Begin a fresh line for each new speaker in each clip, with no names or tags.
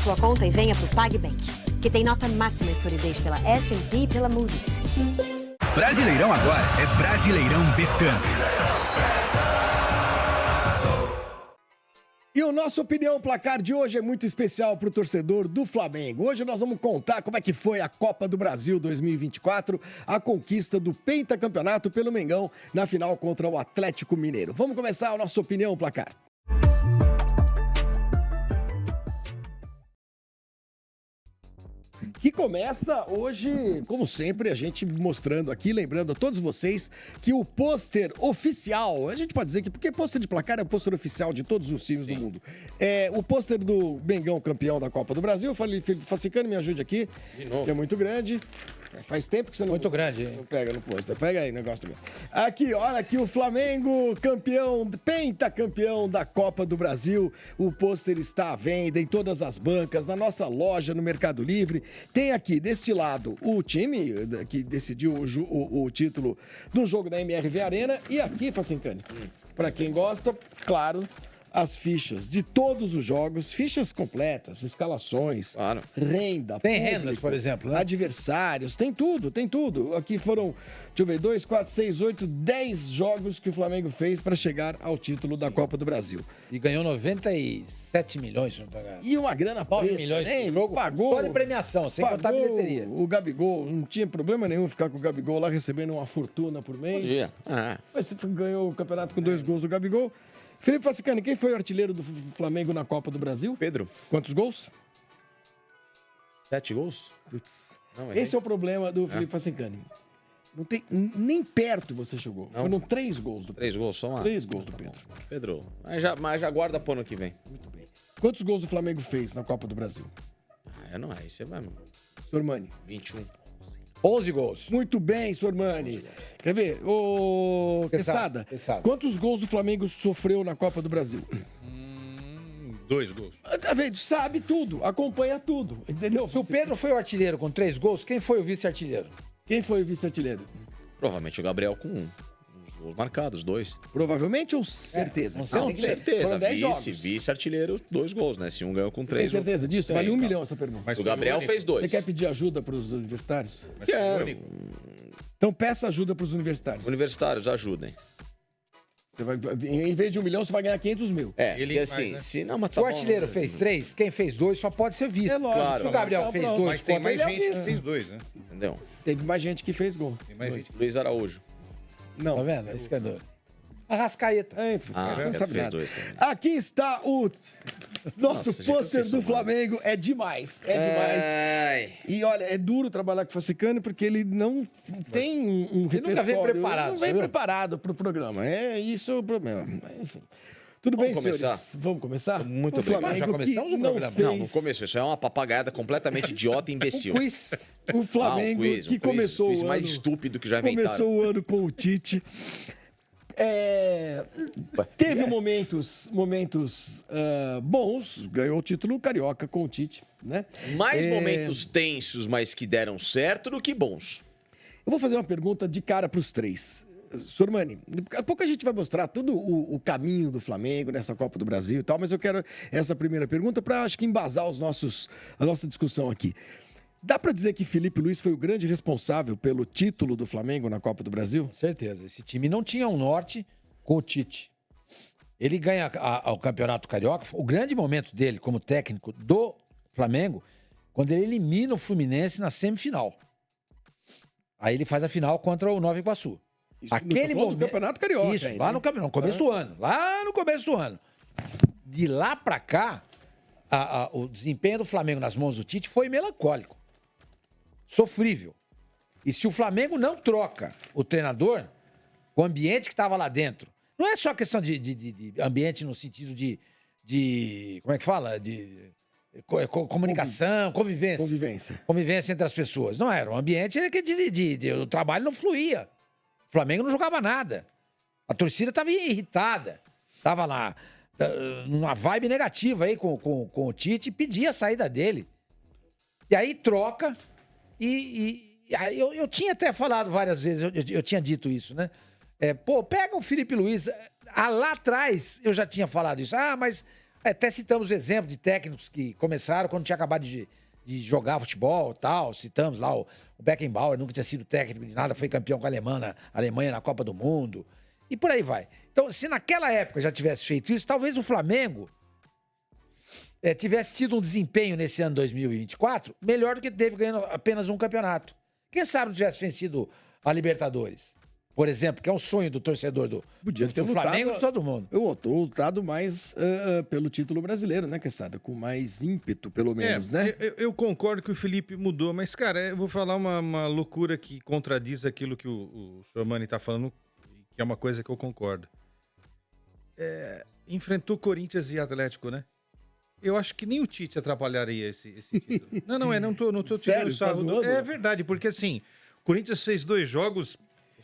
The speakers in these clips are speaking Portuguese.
sua conta e venha pro PagBank, que tem nota máxima em solidez pela S&P e pela Moody's.
Brasileirão agora é Brasileirão Betano.
E o nosso Opinião Placar de hoje é muito especial para o torcedor do Flamengo. Hoje nós vamos contar como é que foi a Copa do Brasil 2024, a conquista do pentacampeonato pelo Mengão na final contra o Atlético Mineiro. Vamos começar o nosso Opinião Placar. Que começa hoje, como sempre, a gente mostrando aqui, lembrando a todos vocês que o pôster oficial, a gente pode dizer que, porque pôster de placar é o pôster oficial de todos os times do mundo. É o pôster do Mengão campeão da Copa do Brasil. Felipe Facicani, me ajude aqui, que é muito grande. Faz tempo que você não...
Muito grande.
Não pega no pôster. Pega aí o negócio também. Aqui, olha aqui o Flamengo, campeão, pentacampeão da Copa do Brasil. O pôster está à venda em todas as bancas, na nossa loja, no Mercado Livre. Tem aqui, deste lado, o time que decidiu o título do jogo da MRV Arena. E aqui, Facincani, para quem gosta, claro... as fichas de todos os jogos, fichas completas, escalações,
claro.
Renda,
tem
público,
rendas, por exemplo, né?
Adversários, tem tudo, tem tudo. Aqui foram, deixa eu ver, 2, 4, 6, 8, 10 jogos que o Flamengo fez para chegar ao título da Copa do Brasil.
E ganhou 97 milhões, se não pagar.
E uma grana
9
preta,
milhões
hein?
por jogo,
Pagou,
só de premiação, sem contar a bilheteria.
O Gabigol, não tinha problema nenhum ficar com o Gabigol lá recebendo uma fortuna por mês.
Podia.
Mas você ganhou o campeonato com 2 gols do Gabigol. Felipe Facicani, quem foi o artilheiro do Flamengo na Copa do Brasil?
Pedro.
Quantos gols?
7 gols?
Putz.
Não,
Esse é o problema do Felipe Facicani. Não tem, nem perto você chegou.
Não.
Foram 3 gols do Pedro.
3 gols só?
3 gols do Pedro.
Pedro, mas já guarda pro ano que vem.
Muito bem. Quantos gols o Flamengo fez na Copa do Brasil?
Não é, isso é mesmo.
Sormani.
21.
11 gols.
Muito bem, Sormani. Quer ver? Ô, Quesada, quantos gols o Flamengo sofreu na Copa do Brasil?
2 gols.
Tá vendo? Sabe tudo, acompanha tudo, entendeu?
Se o Pedro foi o artilheiro com 3 gols, quem foi o vice-artilheiro?
Quem foi o vice-artilheiro?
Provavelmente o Gabriel com uns gols marcados, 2.
Provavelmente ou certeza?
Não,
Tem que ver.
certeza.
Foram 10 jogos.
Vice-artilheiro, 2 gols, né? Se um ganhou com 3.
Tem certeza disso? Vale 1 milhão essa pergunta.
Mas
O Gabriel fez 2.
Você quer pedir ajuda para os universitários?
Quero.
Então peça ajuda para os universitários.
Universitários, ajudem.
Você vai, em vez de 1 milhão, você vai ganhar 500 mil.
Ele assim, se não, mas
Se o artilheiro fez 3, quem fez 2 só pode ser vice.
É lógico.
Claro.
Se o Gabriel fez 2,
Mas tem mais
ele é
gente que
vice.
fez 2, né?
Entendeu?
Teve mais gente que fez gol.
Tem mais gente.
Luiz Araújo.
Não.
Tá vendo? Esse que é doido. Arrascaeta.
Você não sabe
fez
nada.
2 também.
Aqui está o nosso
Nossa,
pôster
gente,
do
vocês são
Flamengo. É demais. É demais.
Ai.
E olha, é duro trabalhar com o Facicani porque ele não tem um
Ele nunca vem
repertório,
preparado,
Não vem
sabe?
preparado para o programa. É isso o problema. Enfim. Tudo
Vamos
bem,
começar?
senhores? Vamos começar?
Muito
o
obrigado.
Flamengo
Já começamos
que
o
não
programa?
fez...
Não, no começo. Isso é uma papagaiada completamente idiota e imbecil.
Quiz.
O Flamengo que começou
o quiz
o
mais
ano...
estúpido que já inventaram.
Começou o ano com o Tite. Teve momentos bons, ganhou o título carioca com o Tite, né?
Mais momentos tensos, mas que deram certo do que bons.
Eu vou fazer uma pergunta de cara para os três. Sormani, daqui a pouco a gente vai mostrar todo o caminho do Flamengo nessa Copa do Brasil e tal, mas eu quero essa primeira pergunta para, acho que, embasar a nossa discussão aqui. Dá para dizer que Felipe Luiz foi o grande responsável pelo título do Flamengo na Copa do Brasil?
Com certeza. Esse time não tinha um norte com o Tite. Ele ganha o Campeonato Carioca. O grande momento dele como técnico do Flamengo, quando ele elimina o Fluminense na semifinal. Aí ele faz a final contra o Nova Iguaçu.
Isso
Aquele
do
momento.
Campeonato Carioca.
Isso,
aí,
lá
né?
no começo do ano. Lá no começo do ano. De lá pra cá, o desempenho do Flamengo nas mãos do Tite foi melancólico. Sofrível. E se o Flamengo não troca o treinador, o ambiente que estava lá dentro, não é só questão de ambiente no sentido de como é que fala? De comunicação, convivência. Convivência entre as pessoas. Não era. O ambiente era que o trabalho não fluía. O Flamengo não jogava nada. A torcida estava irritada. Estava lá numa vibe negativa aí com o Tite e pedia a saída dele. E aí troca eu tinha até falado várias vezes, eu tinha dito isso, né? Pega o Felipe Luiz. Lá atrás eu já tinha falado isso. Mas Até citamos o exemplo de técnicos que começaram quando tinha acabado de jogar futebol e tal. Citamos lá o Beckenbauer, nunca tinha sido técnico de nada, foi campeão com a Alemanha na Copa do Mundo. E por aí vai. Então, se naquela época já tivesse feito isso, talvez o Flamengo tivesse tido um desempenho nesse ano 2024 melhor do que teve ganhando apenas um campeonato. Quem sabe não tivesse vencido a Libertadores, por exemplo, que é um sonho do torcedor do Flamengo e de todo mundo.
Eu tô lutado mais pelo título brasileiro, né, Quesada? Com mais ímpeto, pelo menos, né?
Eu concordo que o Felipe mudou, mas, cara, eu vou falar uma loucura que contradiz aquilo que o Chomani tá falando, que é uma coisa que eu concordo. Enfrentou Corinthians e Atlético, né? Eu acho que nem o Tite atrapalharia esse título. Não tô tirando sarro. É verdade, porque assim, o Corinthians fez 2 jogos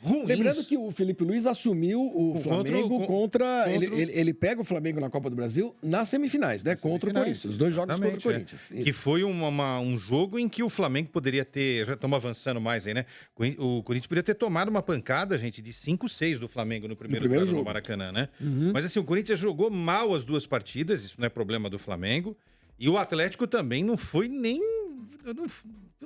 ruins.
Lembrando que o Felipe Luiz assumiu o Flamengo contra... Ele pega o Flamengo na Copa do Brasil nas semifinais, né? Contra o Corinthians. Os 2 jogos contra o Corinthians.
Que foi um jogo em que o Flamengo poderia ter... Já estamos avançando mais aí, né? O Corinthians poderia ter tomado uma pancada, gente, de 5-6 do Flamengo no primeiro jogo no Maracanã, né? Mas assim, o Corinthians jogou mal as 2 partidas, isso não é problema do Flamengo. E o Atlético também não foi nem...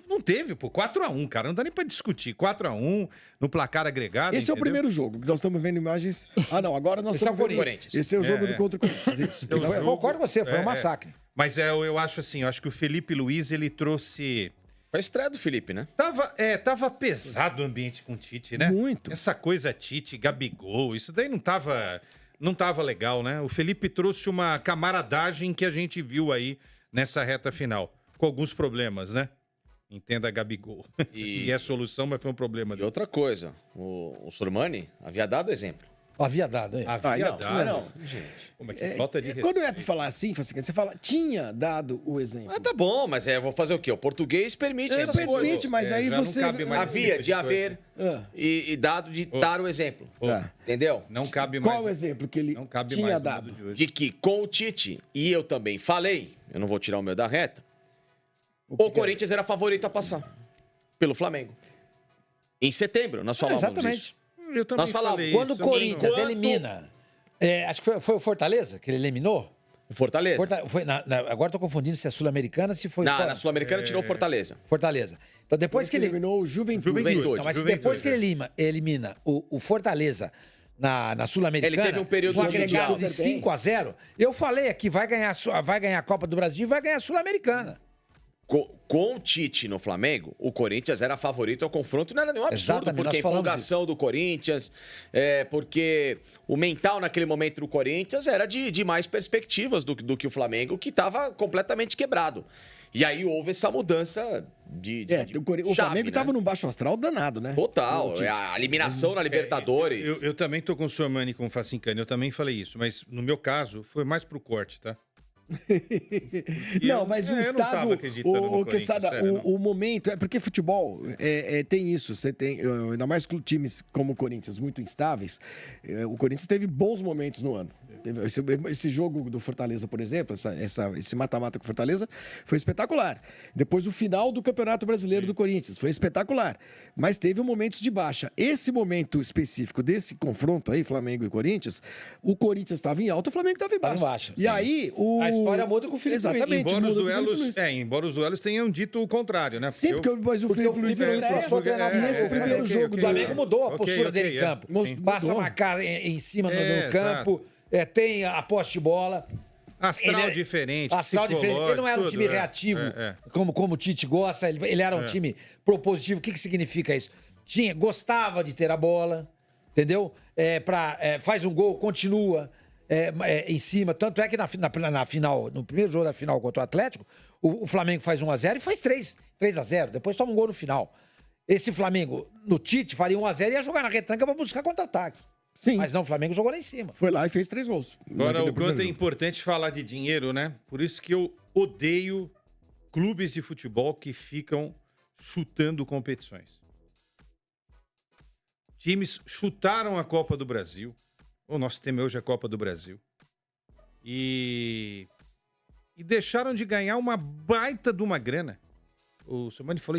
Não teve, pô. 4-1, cara. Não dá nem pra discutir. 4-1 no placar agregado.
Esse é o primeiro jogo, que nós estamos vendo imagens. Ah, não, agora nós estamos vendo.
Corinthians.
Esse é o jogo contra o Corinthians. Isso.
Eu concordo com você, foi um massacre.
Mas eu acho assim, eu acho que o Felipe Luiz, ele trouxe...
Foi a estreia do Felipe, né?
Tava pesado o ambiente com o Tite, né?
Muito.
Essa coisa Tite, Gabigol, isso daí não tava legal, né? O Felipe trouxe uma camaradagem que a gente viu aí nessa reta final, com alguns problemas, né? Entenda Gabigol. E é solução, mas foi um problema
E
dele.
outra coisa, o Sormani havia dado exemplo.
Havia dado, hein?
Não.
Como é que falta de respeito.
Quando é pra falar assim, você fala, tinha dado o exemplo.
Ah, tá bom, mas eu vou fazer o quê? O português permite essas
Permite,
coisas.
mas aí
já não
você...
cabe mais.
Havia de haver e dado de dar o exemplo.
Tá.
Entendeu?
Não cabe mais.
Qual o exemplo que ele
Não cabe
tinha
mais no
dado?
mundo de hoje.
De que com o Tite, e eu também falei, eu não vou tirar o meu da reta, o Corinthians era favorito a passar pelo Flamengo. Em setembro, nós falávamos
Exatamente.
disso.
Eu também
Nós falávamos.
falei
Quando o
isso.
Corinthians
Enquanto-
elimina... acho que foi o Fortaleza que ele eliminou.
O Fortaleza.
Agora estou confundindo se é Sul-Americana, se foi...
Na Sul-Americana tirou o Fortaleza.
Fortaleza. Então depois que ele...
eliminou o Juventude.
Juventude.
Não, mas
Juventude,
depois que ele elimina o Fortaleza na Sul-Americana,
Ele teve um período
com
no
agregado
Mundial.
de 5-0, eu falei aqui, vai ganhar a Copa do Brasil e vai ganhar a Sul-Americana.
Com o Tite no Flamengo, o Corinthians era favorito ao confronto. Não era nenhum absurdo,
Exatamente,
porque a
nós falamos
empolgação do Corinthians, porque o mental naquele momento do Corinthians era de mais perspectivas do que o Flamengo, que estava completamente quebrado. E aí houve essa mudança de
O
chave,
Flamengo
né?
estava num baixo astral danado, né?
Total. A eliminação na Libertadores.
Eu também tô com o Sormani com o Facincani, eu também falei isso, mas no meu caso foi mais pro corte, tá?
Não, mas o
eu não
estado,
tava acreditando no Corinthians,
Quesada,
sério, não.
o momento, porque futebol tem isso, você tem, ainda mais com times como o Corinthians, muito instáveis, o Corinthians teve bons momentos no ano. Teve esse jogo do Fortaleza, por exemplo, esse mata-mata com o Fortaleza, foi espetacular. Depois o final do Campeonato Brasileiro do Corinthians, foi espetacular. Mas teve momentos de baixa. Esse momento específico desse confronto aí, Flamengo e Corinthians, o Corinthians estava em alta, o Flamengo estava em
Tava
baixa.
em baixa,
E
sim.
aí
A história muda com o Felipe Luiz.
Exatamente.
Embora os,
muda com o Felipe
duelos,
Luiz.
embora os duelos tenham dito o contrário, né?
Sim, porque depois o
Porque
Felipe
o
Luiz
Felipe Luiz
estreia,
passou a treinar
e esse primeiro jogo
O Flamengo mudou a postura dele em campo. Passa a
Mudou.
marcar em cima no campo, tem a posse de bola.
Astral
Ele
diferente,
Astral diferente. Ele não era um time reativo, como o Tite gosta. Ele era um time propositivo. O que significa isso? Gostava de ter a bola, entendeu? Faz um gol, continua em cima. Tanto é que na final, no primeiro jogo da final contra o Atlético, o Flamengo faz 1-0 e faz 3-0. Depois toma um gol no final. Esse Flamengo, no Tite, faria 1-0 e ia jogar na retranca para buscar contra-ataque.
Sim.
Mas não, o Flamengo jogou lá em cima.
Foi lá e fez 3 gols.
Agora,
Naquele
o quanto
primeiro
é
jogo.
importante falar de dinheiro, né? Por isso que eu odeio clubes de futebol que ficam chutando competições. Times chutaram a Copa do Brasil. O nosso tema hoje é a Copa do Brasil. E deixaram de ganhar uma baita de uma grana. O Somani falou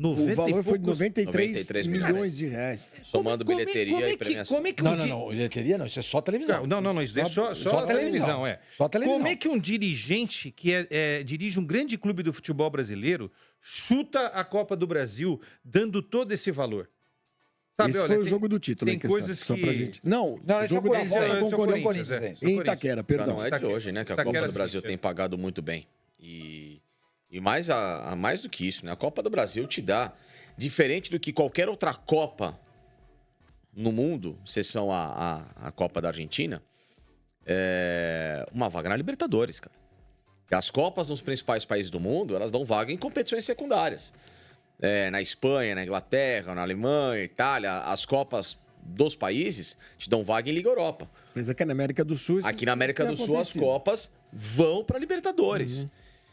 O valor foi de 93
93
milhões de reais.
Somando bilheteria e premiação.
Como é que
Não, bilheteria não, isso é só televisão.
Não, isso daí é só televisão, é.
Só televisão.
Como é que um dirigente que dirige um grande clube do futebol brasileiro chuta a Copa do Brasil dando todo esse valor? Sabe,
Esse foi o jogo do título.
tem
hein,
coisas
só
que...
pra gente... Não,
Não,
o
esse é o
jogo da
Corinthians,
volta com o Corinthians. Em Itaquera,
Já
perdão.
não é de hoje, né? Que a Copa
Itaquera
do Brasil
sim,
tem pagado muito bem. E mais do que isso, né? A Copa do Brasil te dá, diferente do que qualquer outra Copa no mundo, exceção a Copa da Argentina, uma vaga na Libertadores, cara. E as Copas nos principais países do mundo, elas dão vaga em competições secundárias. Na Espanha, na Inglaterra, na Alemanha, Itália, as Copas dos países te dão vaga em Liga Europa.
Mas aqui na América do Sul...
Aqui na América do Sul, as Copas vão para Libertadores.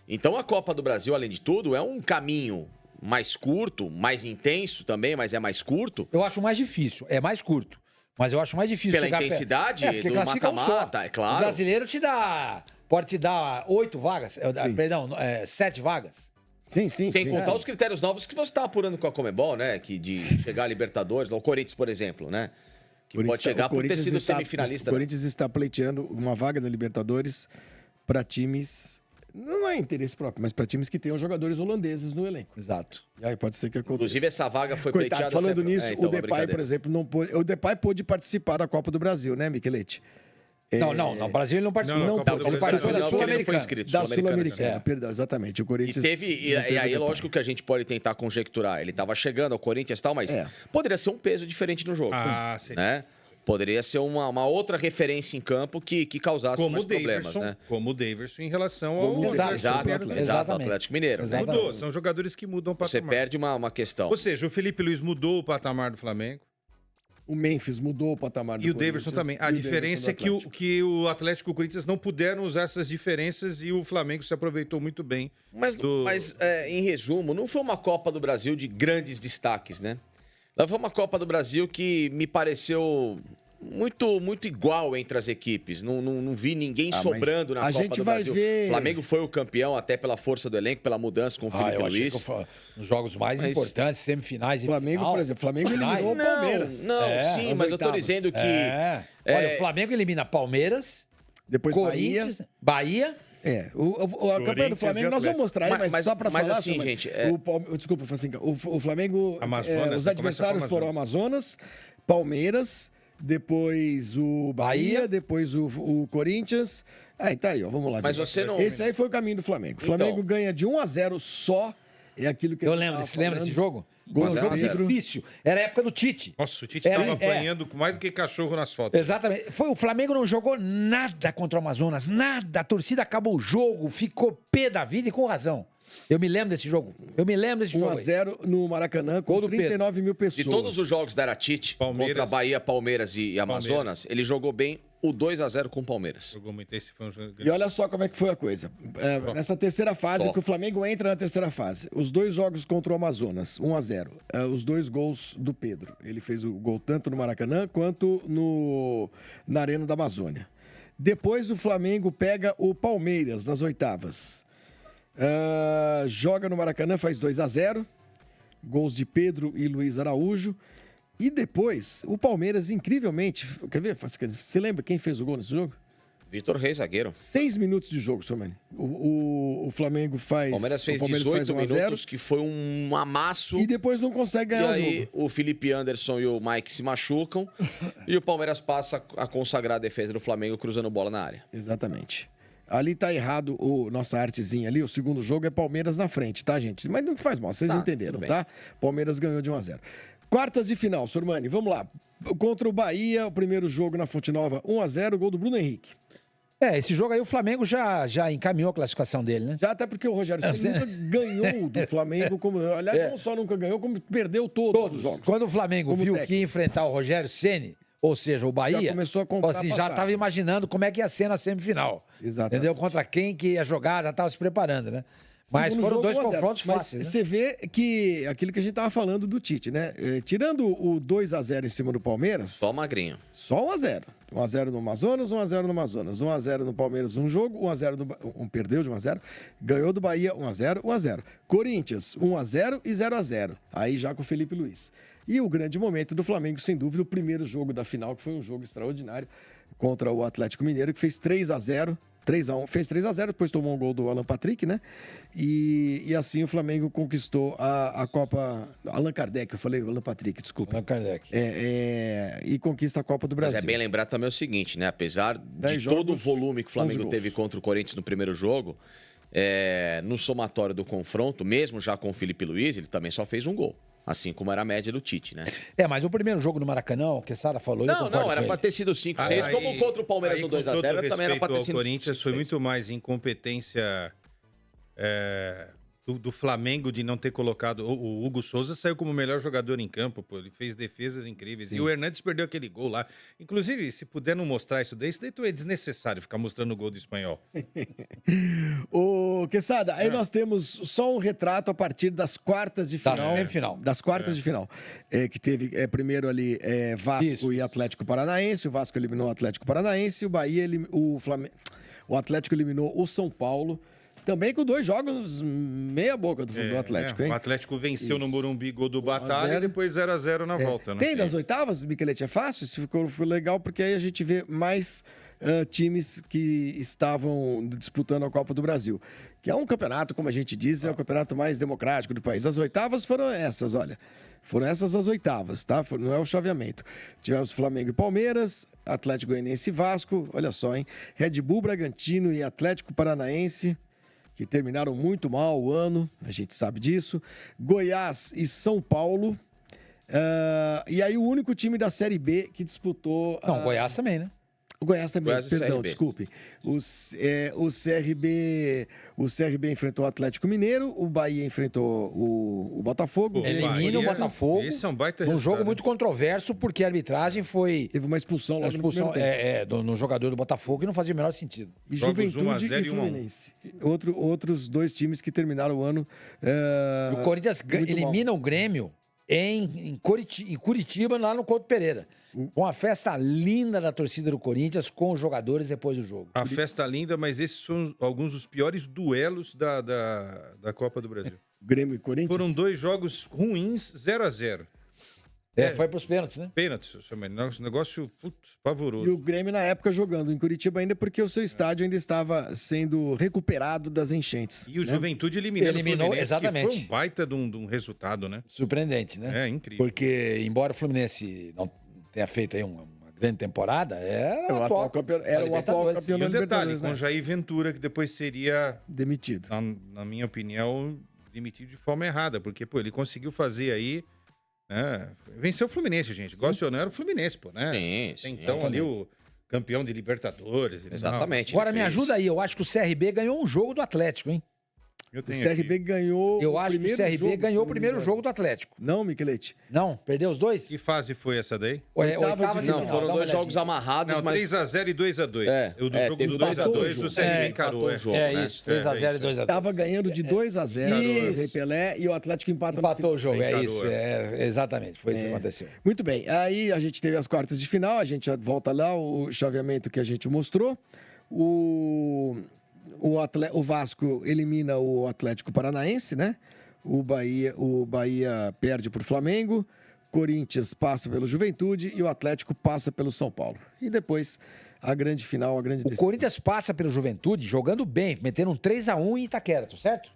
Então, a Copa do Brasil, além de tudo, é um caminho mais curto, mais intenso também, mas é mais curto.
Eu acho mais difícil, é mais curto. Mas eu acho mais difícil
Pela
chegar
intensidade
porque
do
classifica um só.
mata-mata, é claro.
O brasileiro pode te dar 8 vagas, perdão, 7 vagas.
Sim.
Sem contar os critérios novos que você está apurando com a Conmebol, né? Que de chegar a Libertadores, o Corinthians, por exemplo, né? Que pode chegar por ter sido semifinalista.
O Corinthians está pleiteando uma vaga da Libertadores para times... Não é interesse próprio, mas para times que tenham jogadores holandeses no elenco.
Exato.
E aí pode ser que aconteça.
Inclusive, essa vaga foi
Coitado,
pleiteada...
falando
sempre...
nisso,
então,
o Depay, por exemplo, não pôde... O Depay pôde participar da Copa do Brasil, né, Michelete?
Não, no Brasil ele não participou.
Não, Copa do
ele
Brasil
participou da
não, porque ele não foi
Sul-Americana.
inscrito.
Da
Sul-Americana,
Sul-Americana, perdão, exatamente. O
E
Corinthians...
e aí é lógico que a gente pode tentar conjecturar. Ele estava chegando ao Corinthians e tal, mas poderia ser um peso diferente no jogo.
Sim.
Né? Poderia ser uma outra referência em campo que causasse
Como
mais
o
problemas,
Daverson,
né?
como o Daverson em relação ao
Exato,
Exatamente.
Atlético Mineiro. né?
Exatamente.
Mudou, são jogadores que mudam o
Você
patamar.
perde uma questão.
Ou seja, o Felipe Luiz mudou o patamar do Flamengo.
O Memphis mudou o patamar do
E o
Corinthians.
Daverson também. A
E o
diferença é
Daverson do
que o Atlético e o Corinthians não puderam usar essas diferenças e o Flamengo se aproveitou muito bem.
Mas em resumo, não foi uma Copa do Brasil de grandes destaques, né? Ela foi uma Copa do Brasil que me pareceu muito igual entre as equipes. Não vi ninguém sobrando na
a
Copa
gente
do
vai
Brasil.
ver-
O Flamengo foi o campeão até pela força do elenco, pela mudança com o Felipe
eu achei
Luiz.
que nos jogos mais importantes, semifinais e
Flamengo,
final,
por exemplo, Flamengo
finais.
eliminou o Palmeiras.
Não, sim,
nas
mas eu tô
oitavas.
dizendo que...
Olha, o Flamengo elimina Palmeiras,
Depois
Corinthians, Bahia.
A campanha do Flamengo, nós vamos mostrar aí, mas só pra
mas
falar...
assim,
Silmar,
gente,
Desculpa, Facinca. O Flamengo...
Amazonas,
os adversários
começa com
foram Amazonas, Palmeiras, depois o Bahia, depois o Corinthians... Tá aí, ó, vamos lá.
Mas você não...
Esse aí foi o caminho do Flamengo. O Flamengo ganha de 1-0 só, é aquilo que
Eu
a gente
lembro,
tava
você lembra
falando.
desse jogo?
Gol
Um jogo
livre.
difícil. Era a época do Tite.
Nossa, o Tite
Era-
estava apanhando mais do que cachorro nas fotos.
Exatamente. O Flamengo não jogou nada contra o Amazonas, nada. A torcida acabou o jogo, ficou pé da vida e com razão. Eu me lembro desse jogo.
1-0 no Maracanã com
Gol do Pedro.
39 mil pessoas.
De todos os jogos da Aratite,
Palmeiras.
contra Bahia, Palmeiras e Amazonas, ele jogou bem o 2-0 com o Palmeiras.
Jogou muito, esse foi um jogo...
E olha só como é que foi a coisa. Nessa terceira fase, que o Flamengo entra na terceira fase. Os 2 jogos contra o Amazonas, 1-0. Os 2 gols do Pedro. Ele fez o gol tanto no Maracanã quanto na Arena da Amazônia. Depois o Flamengo pega o Palmeiras nas oitavas. Joga no Maracanã, faz 2-0. Gols de Pedro e Luiz Araújo. E depois, o Palmeiras, incrivelmente... Quer ver? Você lembra quem fez o gol nesse jogo?
Vitor Reis, zagueiro.
6 minutos de jogo, Somani. O Flamengo faz...
O Palmeiras fez
o Palmeiras
18
faz 1 a 0,
minutos, que foi um amasso.
e depois não consegue
E
ganhar o
aí,
jogo.
o Felipe Anderson e o Mike se machucam. E o Palmeiras passa a consagrar a defesa do Flamengo cruzando bola na área.
Exatamente. Ali tá errado nossa artezinha ali. O segundo jogo é Palmeiras na frente, tá, gente? Mas não faz mal, vocês entenderam,
tudo bem.
tá? Palmeiras ganhou de 1 a 0. Quartas de final, Sormani, vamos lá. Contra o Bahia, o primeiro jogo na Fonte Nova, 1 a 0, gol do Bruno Henrique.
Esse jogo aí o Flamengo já encaminhou a classificação dele, né?
Já até porque o Rogério Ceni nunca ganhou do Flamengo, aliás, não só nunca ganhou, como perdeu todos os jogos.
Quando o Flamengo
Como
viu
técnico.
que ia enfrentar o Rogério Ceni, ou seja, o Bahia,
Já começou a comprar
já
passagem.
estava imaginando como é que ia ser na semifinal.
Exatamente.
Entendeu? Contra quem que ia jogar, já estava se preparando, né? Mas
Segundo
foram
jogo,
dois
1 a 0.
confrontos
Mas
fáceis, né?
você vê que aquilo que a gente tava falando do Tite, né? Tirando o 2-0 em cima do Palmeiras,
Só magrinho.
só 1-0. 1-0 no Amazonas, 1-0 no Amazonas. 1-0 no Palmeiras, um jogo, 1-0 no... perdeu de 1-0. Ganhou do Bahia, 1-0, 1-0. Corinthians, 1-0 e 0-0. Aí já com o Felipe Luiz. E o grande momento do Flamengo, sem dúvida, o primeiro jogo da final, que foi um jogo extraordinário contra o Atlético Mineiro, que fez 3-0. 3-1, fez 3-0, depois tomou um gol do Alan Patrick, né? E assim o Flamengo conquistou a Copa... Allan Kardec, eu falei Alan Patrick, desculpa.
Allan Kardec.
E conquista a Copa do
Mas
Brasil.
é bem lembrar também o seguinte, né? Apesar
10
de todo o
jogos,
volume que o
11
Flamengo
gols.
teve contra o Corinthians no primeiro jogo, no somatório do confronto, mesmo já com o Felipe Luiz, ele também só fez um gol. Assim como era a média do Tite, né?
Mas o primeiro jogo no Maracanã, o que a Sara falou... eu
Não,
concordo
era
com
pra
ele.
ter sido 5-6, como contra o Palmeiras no 2-0, também era pra ter sido
O Corinthians
5-6.
foi muito mais incompetência do Flamengo de não ter colocado... O Hugo Souza saiu como o melhor jogador em campo, pô. Ele fez defesas incríveis.
Sim.
E o Hernandes perdeu aquele gol lá. Inclusive, se puder não mostrar isso daí é desnecessário ficar mostrando o gol do espanhol.
Ô, Quesada, aí nós temos só um retrato a partir das quartas de final.
semifinal.
Das quartas de final. Que teve primeiro ali Vasco
Isso.
e Atlético Paranaense. O Vasco eliminou o Atlético Paranaense. O Bahia, o Atlético eliminou o São Paulo. Também com 2 jogos meia boca do Atlético, hein?
O Atlético venceu no
Isso.
Morumbi, gol do
1 a
Batalha,
0.
e depois 0-0 na volta, né?
Tem das oitavas, Michelete, é fácil? Isso ficou legal, porque aí a gente vê mais times que estavam disputando a Copa do Brasil. Que é um campeonato, como a gente diz, é o campeonato mais democrático do país. As oitavas foram essas, olha. Foram essas as oitavas, tá? Não é o chaveamento. Tivemos Flamengo e Palmeiras, Atlético Goianiense e Vasco, olha só, hein? Red Bull, Bragantino e Atlético Paranaense, que terminaram muito mal o ano, a gente sabe disso. Goiás e São Paulo. E aí o único time da Série B que disputou...
Não, Goiás também, né?
O Goiás também,
Goiás e
perdão,
CRB.
desculpe. O CRB enfrentou o Atlético Mineiro, o Bahia enfrentou o Botafogo.
Pô,
Elimina o
Bahia,
Botafogo.
esse é um baita
Um
resultado,
jogo
né?
muito controverso, porque a arbitragem foi...
Teve uma expulsão
A
logo no
expulsão
primeiro tempo.
no jogador do Botafogo que não fazia o menor sentido.
E
Jogos
Juventude
1 a 0
e
e 1 a 1.
Fluminense. Outros 2 times que terminaram o ano...
O Corinthians
muito
elimina o Grêmio em Curitiba, lá no Couto Pereira. Com a festa linda da torcida do Corinthians com os jogadores depois do jogo.
A festa linda, mas esses são alguns dos piores duelos da Copa do Brasil.
Grêmio e Corinthians.
Foram 2 jogos ruins, 0-0.
Foi pros pênaltis, né?
Pênaltis, um negócio pavoroso.
E o Grêmio, na época, jogando em Curitiba ainda, porque o seu estádio ainda estava sendo recuperado das enchentes.
E o
né?
Juventude eliminou o Fluminense,
exatamente.
que foi um baita de um resultado, né?
Surpreendente, né?
É, incrível.
Porque, embora o Fluminense não tenha feito aí uma grande temporada, era
o atual campeão, era o atual
Libertadores.
campeão
E
da
um detalhe,
Libertadores,
com
né?
Jair Ventura, que depois seria,
Demitido.
na minha opinião, demitido de forma errada, porque, pô, ele conseguiu fazer aí, né? Venceu o Fluminense, gente. Gosto ou não, era o Fluminense, pô, né?
Sim,
Então, ali o campeão de Libertadores. e tal.
Exatamente.
Agora
ele
me
fez.
ajuda aí, eu acho que o CRB ganhou um jogo do Atlético, hein?
Eu
O
tenho
CRB
aqui.
ganhou
Eu
o
acho que o
primeiro
CRB
jogo, se
ganhou
não
o
me
primeiro
engano.
jogo do Atlético.
Não, Michelete.
Não, perdeu os dois?
Que fase foi essa daí?
Oitavas de
Não,
final.
foram
Dá uma
2 jogos
olhadinha.
amarrados,
Não,
mas
3x0 e 2x2. O do jogo
teve
do 2x2,
empatou
o
o jogo.
CRB
empatou
encarou.
o jogo.
É
né?
isso, 3x0 e 2x2.
Tava ganhando de 2-0
Isso.
o Rei Pelé e o Atlético empata no
Empatou o jogo, é
Encarou,
isso. Exatamente, foi isso que aconteceu.
Muito bem, aí a gente teve as quartas de final, a gente já volta lá, o chaveamento que a gente mostrou. O Vasco elimina o Atlético Paranaense, né? O Bahia perde para o Flamengo, Corinthians passa pelo Juventude e o Atlético passa pelo São Paulo. E depois a grande final, a grande
O Corinthians passa pelo Juventude jogando bem, metendo um 3x1 em Itaquera, tá certo?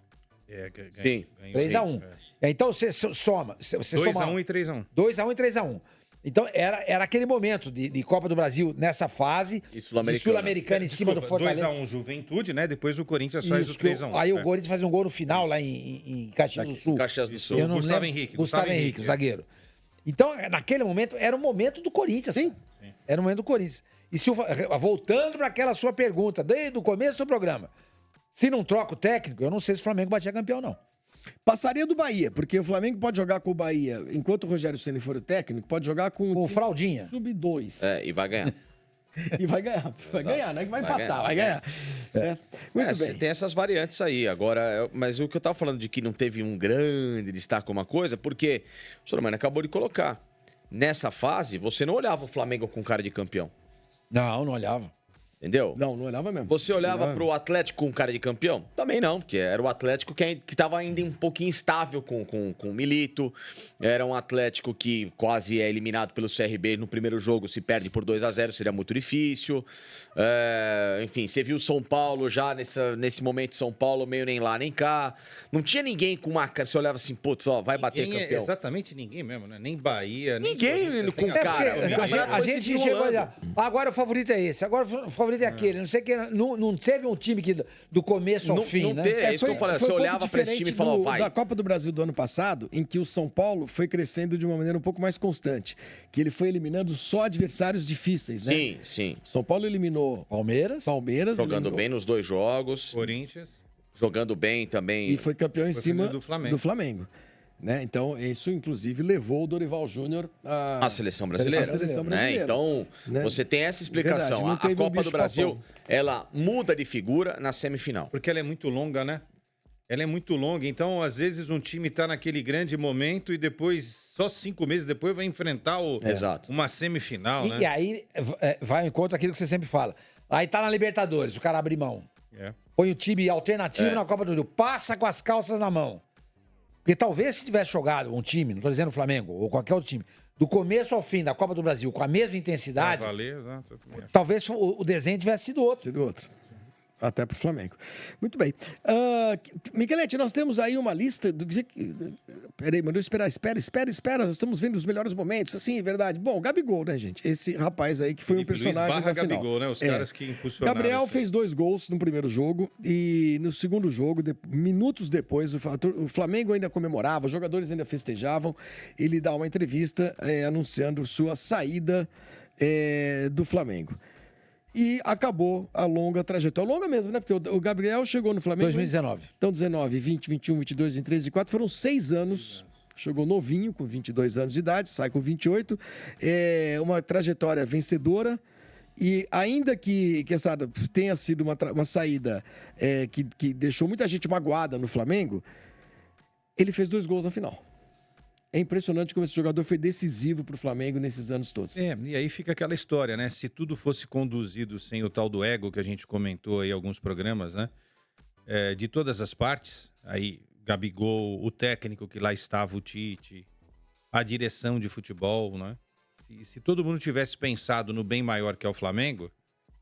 Sim.
3x1. Então você soma.
2x1 e 3x1.
2x1 e 3x1. Então era aquele momento de Copa do Brasil nessa fase.
E Sul-Americana.
de Sul-Americana em cima do Fortaleza.
2x1 Juventude, né? Depois o Corinthians faz
Isso,
o 3x1.
aí o Corinthians faz um gol no final lá em Caxias do Sul.
Caxias do Sul.
Eu não
Gustavo
lembro.
Henrique,
Gustavo
Gustavo
Henrique,
Henrique,
o zagueiro. Então, naquele momento, era o momento do Corinthians. Sim. Era o momento do Corinthians. E voltando para aquela sua pergunta, desde o começo do programa, se não troca o técnico, eu não sei se o Flamengo batia campeão, não.
Passaria do Bahia, porque o Flamengo pode jogar com o Bahia, enquanto o Rogério Ceni for o técnico, pode jogar com
O Fraldinha.
Sub-2.
E vai ganhar.
E vai ganhar. Vai ganhar, não é que vai empatar, vai ganhar. Muito bem.
Tem essas variantes aí. Agora, mas o que eu tava falando de que não teve um grande destaque uma coisa, porque o Sormani acabou de colocar. Nessa fase, você não olhava o Flamengo com cara de campeão.
Não olhava.
Entendeu?
Não olhava mesmo.
Você olhava pro Atlético com cara de campeão? Também não, porque era o Atlético que estava ainda um pouquinho instável com o Milito. Era um Atlético que quase é eliminado pelo CRB no primeiro jogo. Se perde por 2-0, seria muito difícil. Enfim, você viu São Paulo já nesse momento, São Paulo meio nem lá nem cá. Não tinha ninguém com uma cara. Você olhava assim, putz, ó, vai bater campeão.
Exatamente ninguém mesmo, né? Nem Bahia, nem
Ninguém com cara.
A gente chegou a olhar. Agora o favorito é esse, agora o favorito é aquele. Não sei que. Não teve um time que do começo ao fim, né?
É isso que eu falei. Você olhava pra esse time e falava, vai.
Da Copa do Brasil do ano passado, em que o São Paulo foi crescendo de uma maneira um pouco mais constante. Que ele foi eliminando só adversários difíceis, né?
Sim, sim.
São Paulo eliminou
Palmeiras.
Jogando
eliminou,
bem nos dois jogos.
Corinthians.
Jogando bem também.
e foi campeão em cima
do
do Flamengo. Né? Então, isso, inclusive, levou o Dorival Júnior
A seleção brasileira.
A seleção brasileira.
Né? Então,
Né?
você tem essa explicação.
Verdade, não
A
teve um
Copa do
bicho
Brasil,
papão.
ela muda de figura na semifinal.
Porque ela é muito longa, né? Ela é muito longa, então às vezes um time tá naquele grande momento e depois, só 5 meses depois, vai enfrentar
Exato.
uma semifinal, né?
E aí vai ao encontro aquilo que você sempre fala. Aí tá na Libertadores, o cara abre mão. Põe o time alternativo na Copa do Brasil. Passa com as calças na mão. Porque talvez se tivesse jogado um time, não tô dizendo o Flamengo, ou qualquer outro time, do começo ao fim da Copa do Brasil, com a mesma intensidade,
Exato.
talvez o desenho tivesse sido outro.
do outro. Até pro Flamengo. Muito bem. Michelete, nós temos aí uma lista do que. Peraí, mandou espera. Nós estamos vendo os melhores momentos. Assim, é verdade. Bom, Gabigol, né, gente? Esse rapaz aí que foi
Felipe
um personagem
Luiz
da final.
Gabigol, né? Os caras que impulsionaram.
Gabriel
isso.
fez 2 gols no primeiro jogo e no segundo jogo, minutos depois, o Flamengo ainda comemorava, os jogadores ainda festejavam. Ele dá uma entrevista anunciando sua saída do Flamengo. E acabou a longa trajetória. Longa mesmo, né? Porque o Gabriel chegou no Flamengo...
2019.
Então, 19, 20, 21, 22, 23, 24. Foram 6 anos. Chegou novinho, com 22 anos de idade. Sai com 28. Uma trajetória vencedora. E ainda que essa tenha sido uma saída que deixou muita gente magoada no Flamengo, ele fez 2 gols na final. É impressionante como esse jogador foi decisivo para o Flamengo nesses anos todos.
E aí fica aquela história, né? Se tudo fosse conduzido sem o tal do ego que a gente comentou aí em alguns programas, né? De todas as partes, aí Gabigol, o técnico que lá estava, o Tite, a direção de futebol, né? Se todo mundo tivesse pensado no bem maior que é o Flamengo,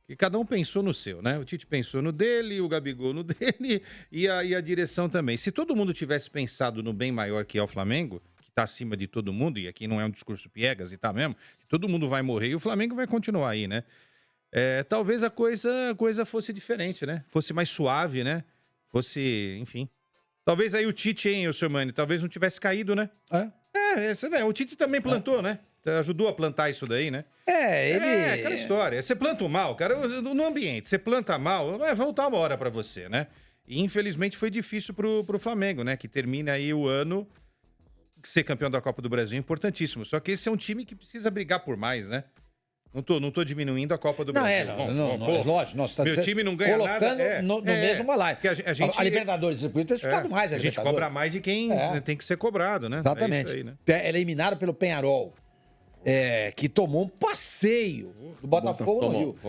que cada um pensou no seu, né? O Tite pensou no dele, o Gabigol no dele e a direção também. Se todo mundo tivesse pensado no bem maior que é o Flamengo, tá acima de todo mundo, e aqui não é um discurso piegas, e tá mesmo, que todo mundo vai morrer e o Flamengo vai continuar aí, né? Talvez a coisa fosse diferente, né? Fosse mais suave, né? Fosse, enfim. Talvez aí o Tite, hein, o Sormani, talvez não tivesse caído, né? O Tite também plantou, né? Ajudou a plantar isso daí, né? Aquela história. Você planta o mal, cara, no ambiente, você planta mal, vai voltar uma hora pra você, né? E infelizmente foi difícil pro Flamengo, né? Que termina aí o ano. Ser campeão da Copa do Brasil é importantíssimo. Só que esse é um time que precisa brigar por mais, né? Não tô diminuindo a Copa do Brasil.
Lógico.
Meu time não ganha
colocando
nada.
no mesmo balaio.
A
Libertadores podia ter disputado mais.
A gente cobra mais de quem tem que ser cobrado, né?
Exatamente.
É isso aí, né?
Eliminado pelo Penharol, que tomou um passeio do Botafogo no Rio.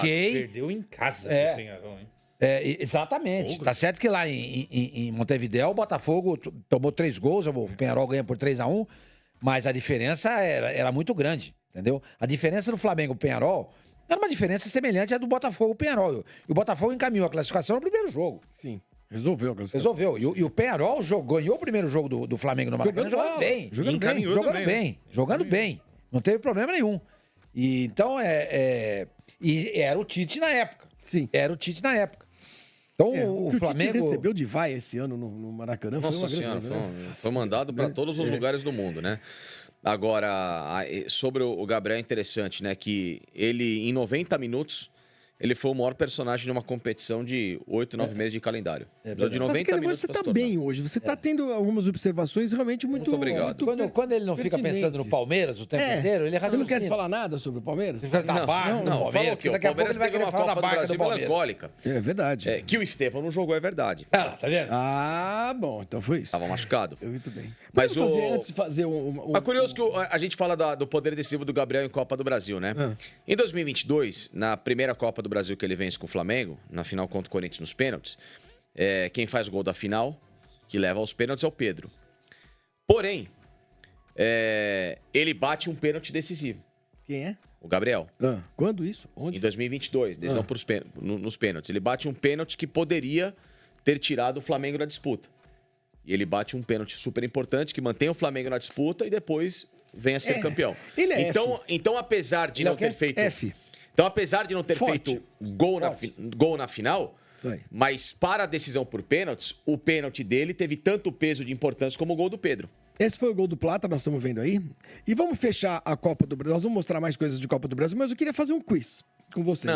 Perdeu em casa o Penharol, hein?
Exatamente. Tá certo que lá em Montevidéu o Botafogo tomou 3 gols, o Penharol ganha por 3-1, mas a diferença era muito grande, entendeu? A diferença do Flamengo e o Penharol era uma diferença semelhante à do Botafogo e o Penharol. E o Botafogo encaminhou a classificação no primeiro jogo.
Sim. Resolveu a classificação.
Resolveu. E o Penharol ganhou o primeiro jogo do Flamengo no Maracanã jogando bem. Jogando bem. Não teve problema nenhum. E então e era o Tite na época.
Sim.
Era o Tite na época. Então o Flamengo...
O Tite recebeu de vai esse ano no Maracanã.
Nossa Senhora, foi mandado para todos os lugares do mundo, né? Agora, sobre o Gabriel é interessante, né? Que ele, em 90 minutos, ele foi o maior personagem de uma competição de 8, 9 meses de calendário. Precisou de 90
Mas, cara,
minutos
você
pra se
tá
tornar.
bem hoje. Você tá tendo algumas observações realmente muito
obrigado.
Quando ele não fica pensando no Palmeiras o tempo inteiro, ele
Você não
raciocina.
quer falar nada sobre o Palmeiras?
Você fica da barca do
Não,
Palmeiras,
falou que
porque
o
daqui a pouco
Palmeiras
ele vai
teve
querer
uma
falar da
Copa do
barca do
Brasil
Palmeiras.
melancólica.
É verdade.
Que o Estevão não jogou, é verdade.
Ah, tá vendo?
Ah, bom, então foi isso.
Tava machucado.
Muito bem.
Mas
Vamos fazer,
o-
antes de fazer
É curioso que a gente fala do poder decisivo do Gabriel em Copa do Brasil, né? Em 2022, na primeira Copa do Brasil que ele vence com o Flamengo, na final contra o Corinthians nos pênaltis, quem faz o gol da final, que leva aos pênaltis, é o Pedro. Porém, ele bate um pênalti decisivo,
Quem é?
o Gabriel.
Quando isso?
Em
Onde?
2022, decisão nos pênaltis. Ele bate um pênalti que poderia ter tirado o Flamengo da disputa. E ele bate um pênalti super importante que mantém o Flamengo na disputa e depois vem a ser campeão.
ele é
então, apesar de
Ele é
não
o quê?
ter feito.
F.
Então, apesar de não ter
Forte.
feito gol na final,
Vai.
mas para a decisão por pênaltis, o pênalti dele teve tanto peso de importância como o gol do Pedro.
Esse foi o gol do Plata, nós estamos vendo aí. E vamos fechar a Copa do Brasil. Nós vamos mostrar mais coisas de Copa do Brasil, mas eu queria fazer um quiz com vocês.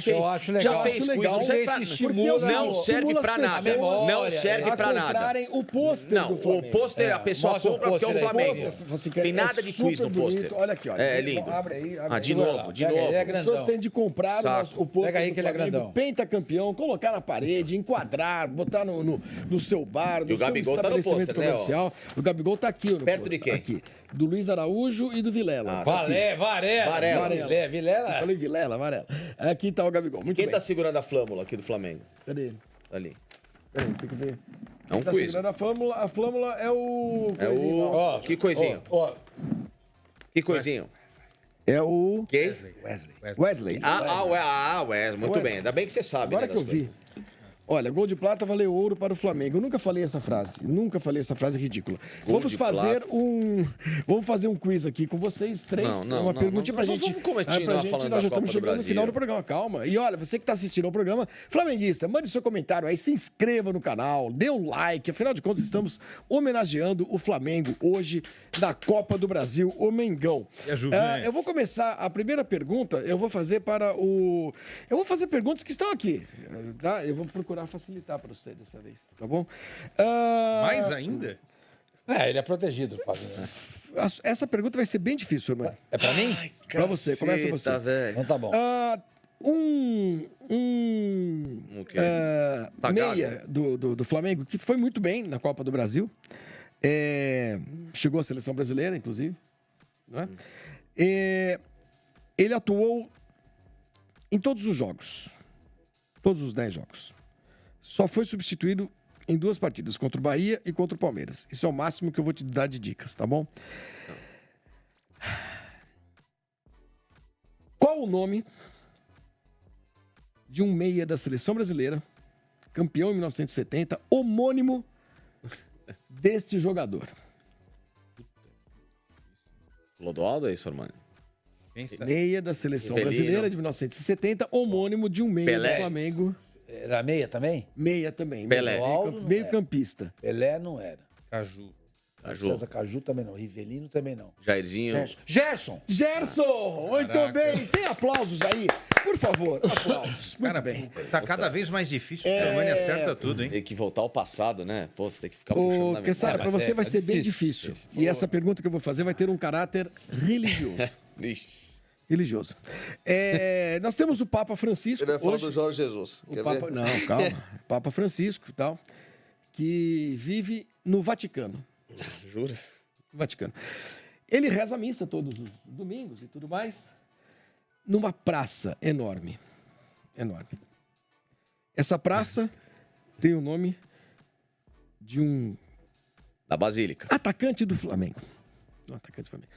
eu acho legal.
Já fez
Eu acho
quiz,
legal.
não serve pra,
Porque estimula-
não serve
estimula
pra
as
nada.
pessoas
Não serve
a
pra nada.
comprarem o pôster
Não,
do
o
Flamengo.
pôster a pessoa
mostra o
compra porque é o
pôster aí,
Flamengo.
Pôster, assim,
Tem nada de quiz
super
no pôster.
bonito. Olha aqui, olha.
É lindo.
Abre aí. Abre
De
aí.
novo, de
Pega aí,
novo.
é
As
grandão.
pessoas têm de comprar
Saco.
o pôster
Pega aí
do
que ele é
Flamengo,
grandão.
pentacampeão, colocar na parede, enquadrar, botar no seu bar, no
E o Gabigol
seu
tá no
estabelecimento
pôster, né, ó?
comercial. O Gabigol tá aqui.
Perto de quem?
Aqui. Do Luiz Araújo e do Vilela.
Ah,
Tá aqui.
Varela.
Eu
Vilela.
falei Vilela, Varela. Aqui tá o Gabigol. Muito
Quem
bem.
tá segurando a flâmula aqui do Flamengo?
Cadê ele?
Ali.
Peraí, tem que ver.
É um
Quem tá
quiz.
segurando a flâmula é o...
É o...
Ó,
Que coisinho.
Ó,
Que coisinho.
É o
Quem?
Wesley.
Wesley. Muito
Wesley.
bem. Ainda bem que você sabe.
Agora
né,
que eu
das
vi.
coisas.
Olha, gol de plata valeu ouro para o Flamengo. Eu nunca falei essa frase. Nunca falei essa frase ridícula. Vamos
de
fazer um quiz aqui com vocês três. Uma perguntinha pra
não
gente.
vamos continuar falando
Nós já
da
estamos
Copa do
chegando no
Brasil.
final do programa. Calma. E olha, você que está assistindo ao programa, flamenguista, mande seu comentário aí, se inscreva no canal, dê um like. Afinal de contas, estamos homenageando o Flamengo hoje na Copa do Brasil, o Mengão.
E a Juventus?
Eu vou começar a primeira pergunta. Eu vou fazer para o. Eu vou fazer perguntas que estão aqui, tá? Eu vou procurar facilitar para você dessa vez, tá bom?
Mais ainda?
ele é protegido, Fábio. Né?
Essa pergunta vai ser bem difícil, irmão.
É pra mim?
Para você, começa você.
Velho.
Então tá bom.
O quê? Tá
Meia
gago.
do Flamengo, que foi muito bem na Copa do Brasil. Chegou à seleção brasileira, inclusive. Não é? Ele atuou em todos os jogos. Todos os 10 jogos. Só foi substituído em 2 partidas, contra o Bahia e contra o Palmeiras. Isso é o máximo que eu vou te dar de dicas, tá bom? Qual o nome de um meia da seleção brasileira, campeão em 1970, homônimo deste jogador?
Clodoaldo é isso, Armani?
Quem sabe?
Meia da seleção
Rivelino.
brasileira de 1970, homônimo de um meia
Pelé.
do Flamengo.
Era meia também?
Meia também.
Pelé.
Meio campista.
Pelé não era.
Caju.
Caju.
César Caju também não. Rivelino também não.
Jairzinho.
Gerson!
Gerson! Muito
Caraca.
bem. Tem aplausos aí? Por favor, aplausos. Muito
Cara,
bem.
tá cada vez mais difícil. O Germani acerta tudo, hein?
Tem que voltar ao passado, né? Pô, você tem que ficar puxando
Ô,
na
Kessara,
memória.
para você
é
vai ser bem
difícil.
difícil. E essa pergunta que eu vou fazer vai ter um caráter religioso.
Ixi.
Religioso. Nós temos o Papa Francisco.
Ele vai falar
hoje.
do Jorge Jesus.
O
Quer
Papa,
ver?
não, calma. Papa Francisco e tal, que vive no Vaticano.
Jura?
Vaticano. Ele reza a missa todos os domingos e tudo mais, numa praça enorme. Enorme. Essa praça tem o nome de um
Da Basílica.
atacante do Flamengo. Um atacante do Flamengo.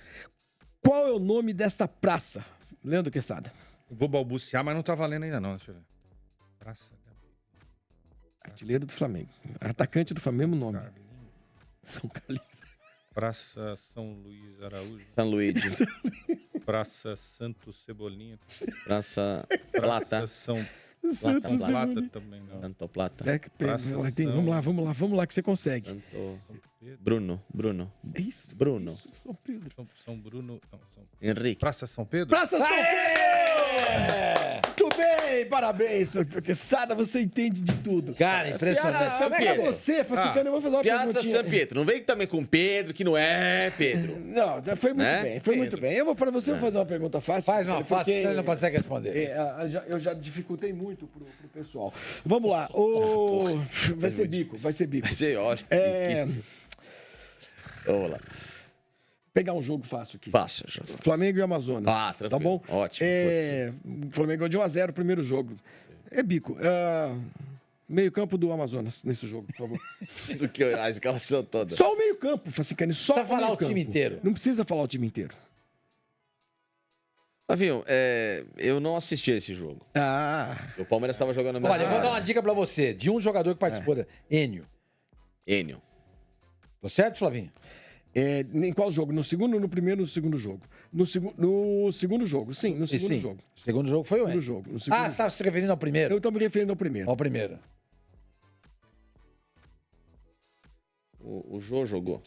Qual é o nome desta praça? Leandro Quesada.
Vou balbuciar, mas não tá valendo ainda não. Deixa eu ver. Praça da
Artilheiro do Flamengo. Atacante do Flamengo, mesmo nome. São Carlinhos.
Praça São Luís Araújo.
São Luís.
Praça Santo Cebolinha.
Praça
Praça
Plata.
São
Santos
Plata também não.
Santo Plata.
É,
Praça
vamos lá que você consegue.
Santo... Bruno.
É isso.
Bruno.
Isso, São Pedro.
São Bruno. Não,
Henrique.
Praça São Pedro?
Praça São Pedro! Muito bem, parabéns, Sr. Quesada, você entende de tudo.
Cara, impressionante.
Piazza San
Pega
Pietro.
você, Facicano, eu vou fazer uma
Piazza
perguntinha.
San Pietro. Não vem também com Pedro, que não é Pedro.
Não, foi muito
Né?
bem, foi muito bem. Eu vou para você, vou fazer uma pergunta fácil.
Faz uma fácil,
porque-
você não consegue responder.
Eu já dificultei muito pro pessoal. Vamos lá. Vai ser bico, vai ser bico.
Vai ser ótimo.
É,
difícil. Vamos lá.
pegar um jogo fácil aqui.
Fácil. Já.
Flamengo e Amazonas.
Ah, tranquilo.
Tá bom?
Ótimo.
Flamengo ganhou de 1-0 o primeiro jogo. É bico. Meio campo do Amazonas nesse jogo, por favor.
Do que a escalação toda.
Só o meio campo, Facicani. Só
Precisa falar
meio-campo.
o time inteiro.
Não precisa falar o time inteiro.
Flavinho, eu não assisti esse jogo. O Palmeiras estava jogando...
Olha, eu vou dar uma dica pra você, de um jogador que participou da Enio.
Enio.
Tô certo, Flavinho?
Em qual jogo? No segundo ou no primeiro ou no segundo jogo? No segundo jogo, sim, no segundo
Sim.
jogo.
O segundo jogo foi o
No
Enio.
jogo. No segundo
Ah, você estava se referindo ao primeiro?
Eu estou me referindo ao primeiro.
Ao primeiro.
O Jô jogou.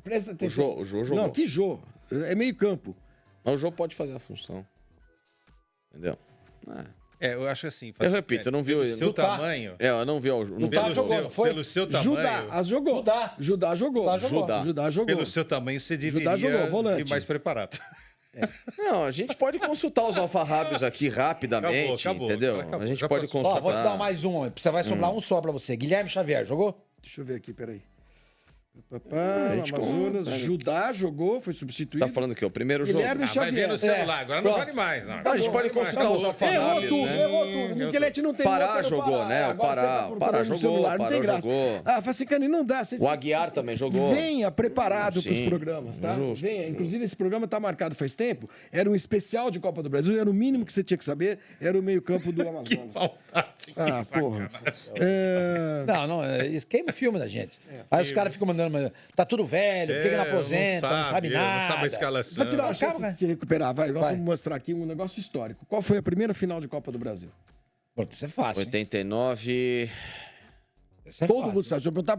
Presta atenção.
O Jô jogou.
Não, que Jô? É meio campo.
Mas o Jô pode fazer a função. Entendeu?
Eu acho assim.
Eu repito, eu não vi o...
Pelo seu
tá.
tamanho.
Eu não vi o... Não
tá
vi o
jogando,
jogo.
foi?
Pelo seu tamanho.
Judá jogou.
Judá.
Judá jogou.
Judá jogou.
Judá jogou.
Pelo seu tamanho, você deveria
jogou, volante.
ir mais preparado.
Não, a gente pode consultar os alfarrábios aqui rapidamente,
Acabou,
entendeu?
acabou.
A gente
Já
pode
passou.
consultar.
Ó, vou te dar mais um. Você vai sobrar um só pra você. Guilherme Xavier, jogou?
Deixa eu ver aqui, peraí.
a gente
Amazonas,
conta.
Judá jogou, foi substituído.
Tá falando o quê? O primeiro jogo?
Guilherme
Vai ver
Xavier.
no celular. Agora não
Pronto.
vale mais. Não.
A gente pode consultar os
Errou
alfarrábios,
tudo,
né?
errou tudo. Michelete não tem
Pará
outra no
jogou,
Pará.
né? O
Agora você
Pará-
tá procurando
Pará
no
jogou,
celular, não tem
Pará
graça.
jogou.
Facicani, não dá.
O Aguiar também jogou.
Venha preparado para os
Sim,
programas, tá?
justo.
Venha. Inclusive, esse programa tá marcado faz tempo. Era um especial de Copa do Brasil. Era o mínimo que você tinha que saber. Era o meio-campo do Amazonas. Porra.
Não, queima o filme da gente. Aí os caras ficam mandando, tá tudo velho, por que não aposenta, não sabe nada.
Não sabe a escalação.
Vai tirar a chance
Calma,
de se recuperar. Nós
Vai.
vamos mostrar aqui um negócio histórico. Qual foi a primeira final de Copa do Brasil?
Pronto, isso é fácil. hein?
89...
Isso é
Todo
fácil.
mundo sabe. Se eu perguntar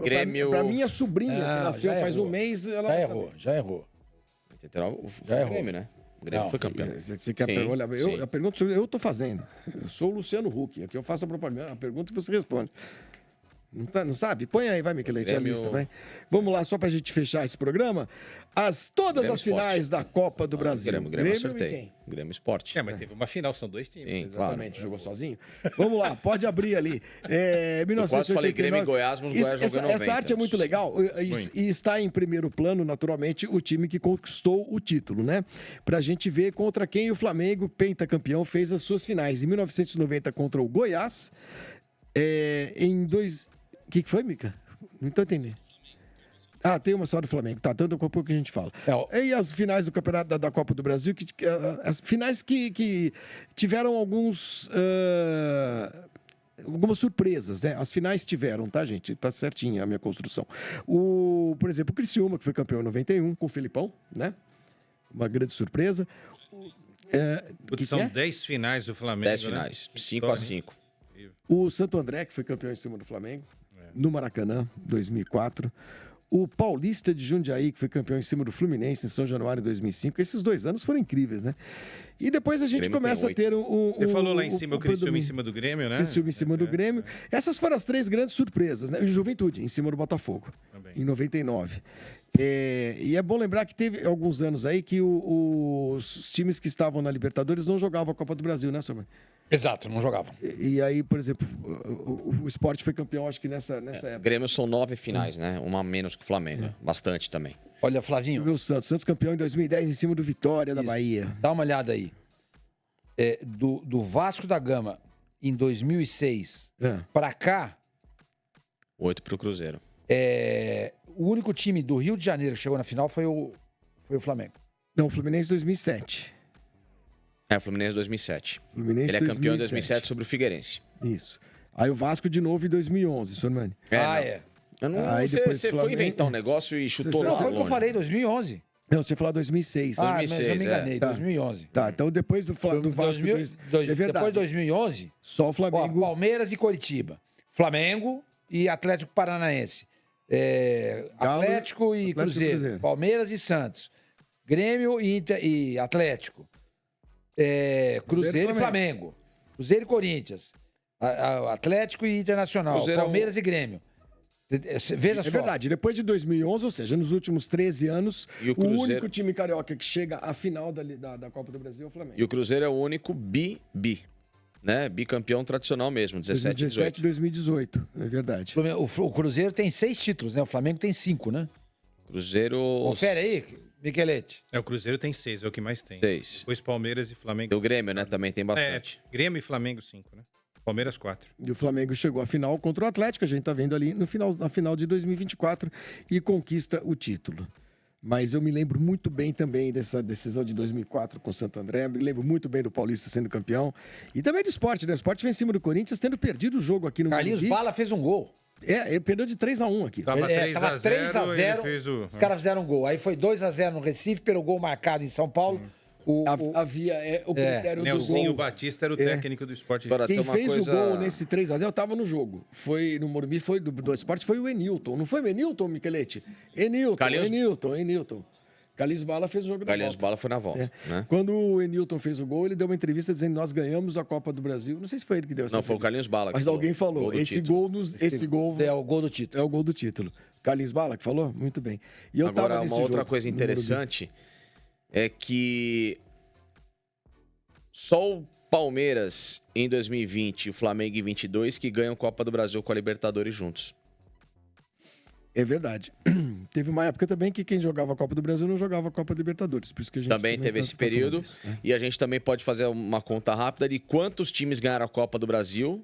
Grêmio-
pra minha sobrinha,
Não,
que nasceu
já
faz
errou.
um mês, ela
Já
vai
errou,
saber.
já errou.
89, o
Já errou.
Grêmio, né? O Grêmio
Não,
foi campeão.
Você quer
Sim,
olha,
sim.
a pergunta eu tô fazendo. Eu sou o Luciano Huck. Aqui eu faço a propaganda, a pergunta que você responde. Não sabe? Põe aí, vai, Michelete, a
Grêmio-
lista, vai. Vamos lá, só pra gente fechar esse programa. Todas
Grêmio
as finais da Copa do Brasil.
Grêmio
e
acertei.
quem?
Grêmio Esporte.
Mas teve uma final, são dois times.
Sim, claro.
Exatamente, jogou sozinho. Vamos lá, pode abrir ali.
quase falei Grêmio e
1989.
Goiás, mas o Goiás jogou em
Essa
90.
arte é muito legal e está em primeiro plano, naturalmente, o time que conquistou o título, né? Pra gente ver contra quem o Flamengo, pentacampeão, fez as suas finais. Em 1990 contra o Goiás, O que foi, Mica? Não tô entendendo. Tem uma só do Flamengo. Tá, então daqui a pouco a gente fala. E as finais do campeonato da Copa do Brasil, as finais que tiveram algumas surpresas, né? As finais tiveram, tá, gente? Tá certinha a minha construção. Por exemplo, o Criciúma, que foi campeão em 91, com o Filipão, né? Uma grande surpresa.
Putz, são 10 finais do Flamengo.
10 finais, 5-5.
O Santo André, que foi campeão em cima do Flamengo, no Maracanã, 2004. O Paulista de Jundiaí, que foi campeão em cima do Fluminense em São Januário, 2005. Esses 2 anos foram incríveis, né? E depois a gente
Grêmio
começa a
tem
ter
Você falou lá em cima o Criciúma em
predomínio.
cima do Grêmio, né?
Criciúma em cima do Grêmio. Essas foram as 3 grandes surpresas, né? E o Juventude, em cima do Botafogo,
Também.
em 99. E é bom lembrar que teve alguns anos aí que os times que estavam na Libertadores não jogavam a Copa do Brasil, né, senhor?
Exato, não jogavam.
E aí, por exemplo, o Sport foi campeão, acho que nessa época.
Grêmio são 9 finais, né? Uma a menos que o Flamengo. Bastante também.
Olha, Flavinho,
O Santos campeão em 2010 em cima do Vitória da Bahia.
dá uma olhada aí. Do Vasco da Gama, em 2006, pra cá,
8 pro Cruzeiro.
o único time do Rio de Janeiro que chegou na final foi o Flamengo.
Não, o Fluminense 2007.
O Fluminense 2007.
Fluminense
Ele é campeão em 2007 sobre o Figueirense.
Isso. Aí o Vasco de novo em 2011, Sormani.
Eu não,
Aí
você
depois
você foi
Flamengo.
inventar um negócio e chutou
Você-
Não,
lá
foi o que eu
longe.
falei, 2011.
Não, você falou 2006.
Ah, mas eu
2006,
me enganei,
Tá.
2011.
Tá, então depois do Vasco... é verdade.
Depois de 2011,
Só o
ó,
Flamengo...
Palmeiras e Coritiba. Flamengo e Atlético Paranaense.
Galo,
Atlético e Cruzeiro. Palmeiras e Santos. Grêmio e Atlético. Cruzeiro e Flamengo. Cruzeiro e Corinthians. Atlético e Internacional.
Cruzeiro
Palmeiras e Grêmio. Veja só.
É verdade, depois de 2011, ou seja, nos últimos 13 anos, o único time carioca que chega à final da Copa do Brasil é o Flamengo.
E o Cruzeiro é o único né? Bicampeão tradicional mesmo, 17 e 18.
2018, é verdade.
O Cruzeiro tem 6 títulos, né? O Flamengo tem 5, né?
Cruzeiro...
Confere aí, Michelete.
O Cruzeiro tem 6, é o que mais tem.
6.
Depois Palmeiras e Flamengo.
E o Grêmio, né? Também tem bastante.
Grêmio e Flamengo 5, né? Palmeiras 4.
E o Flamengo chegou à final contra o Atlético, a gente tá vendo ali na final de 2024 e conquista o título. Mas eu me lembro muito bem também dessa decisão de 2004 com o Santo André, me lembro muito bem do Paulista sendo campeão e também do Sport, né? O Sport vem em cima do Corinthians, tendo perdido o jogo aqui no
Carlinhos
Morumbi.
Bala fez um gol.
Ele perdeu de 3-1 aqui.
Tava
3x0, os caras fizeram um gol. Aí foi 2x0 no Recife, pelo gol marcado em São Paulo.
Havia o critério do
Nelsinho
gol.
Batista era o técnico do Sport.
Agora,
Quem
tem uma
fez
coisa...
o gol nesse 3x0, eu tava no jogo. Foi no Morumbi, foi do Sport, foi o Enilton. Não foi o Enilton, Michelete? Enilton. Carlinhos Bala fez o jogo da
Carlinhos
volta.
Bala foi na volta, né?
Quando o Enilton fez o gol, ele deu uma entrevista dizendo: nós ganhamos a Copa do Brasil. Não sei se foi ele que deu essa
Não, foi o
entrevista.
Carlinhos Bala que
Mas
falou.
alguém falou,
Gol do
esse
título.
gol
É o gol do título.
é o gol do título. Carlinhos Bala que falou? Muito bem. E eu
Agora,
tava nesse
uma outra
jogo,
coisa
no Morumbi.
interessante é que só o Palmeiras em 2020 e o Flamengo em 22 que ganham Copa do Brasil com a Libertadores juntos.
É verdade. Teve uma época também que quem jogava a Copa do Brasil não jogava a Copa Libertadores. Por isso que a gente
Também teve esse período.
Isso, né?
E a gente também pode fazer uma conta rápida de quantos times ganharam a Copa do Brasil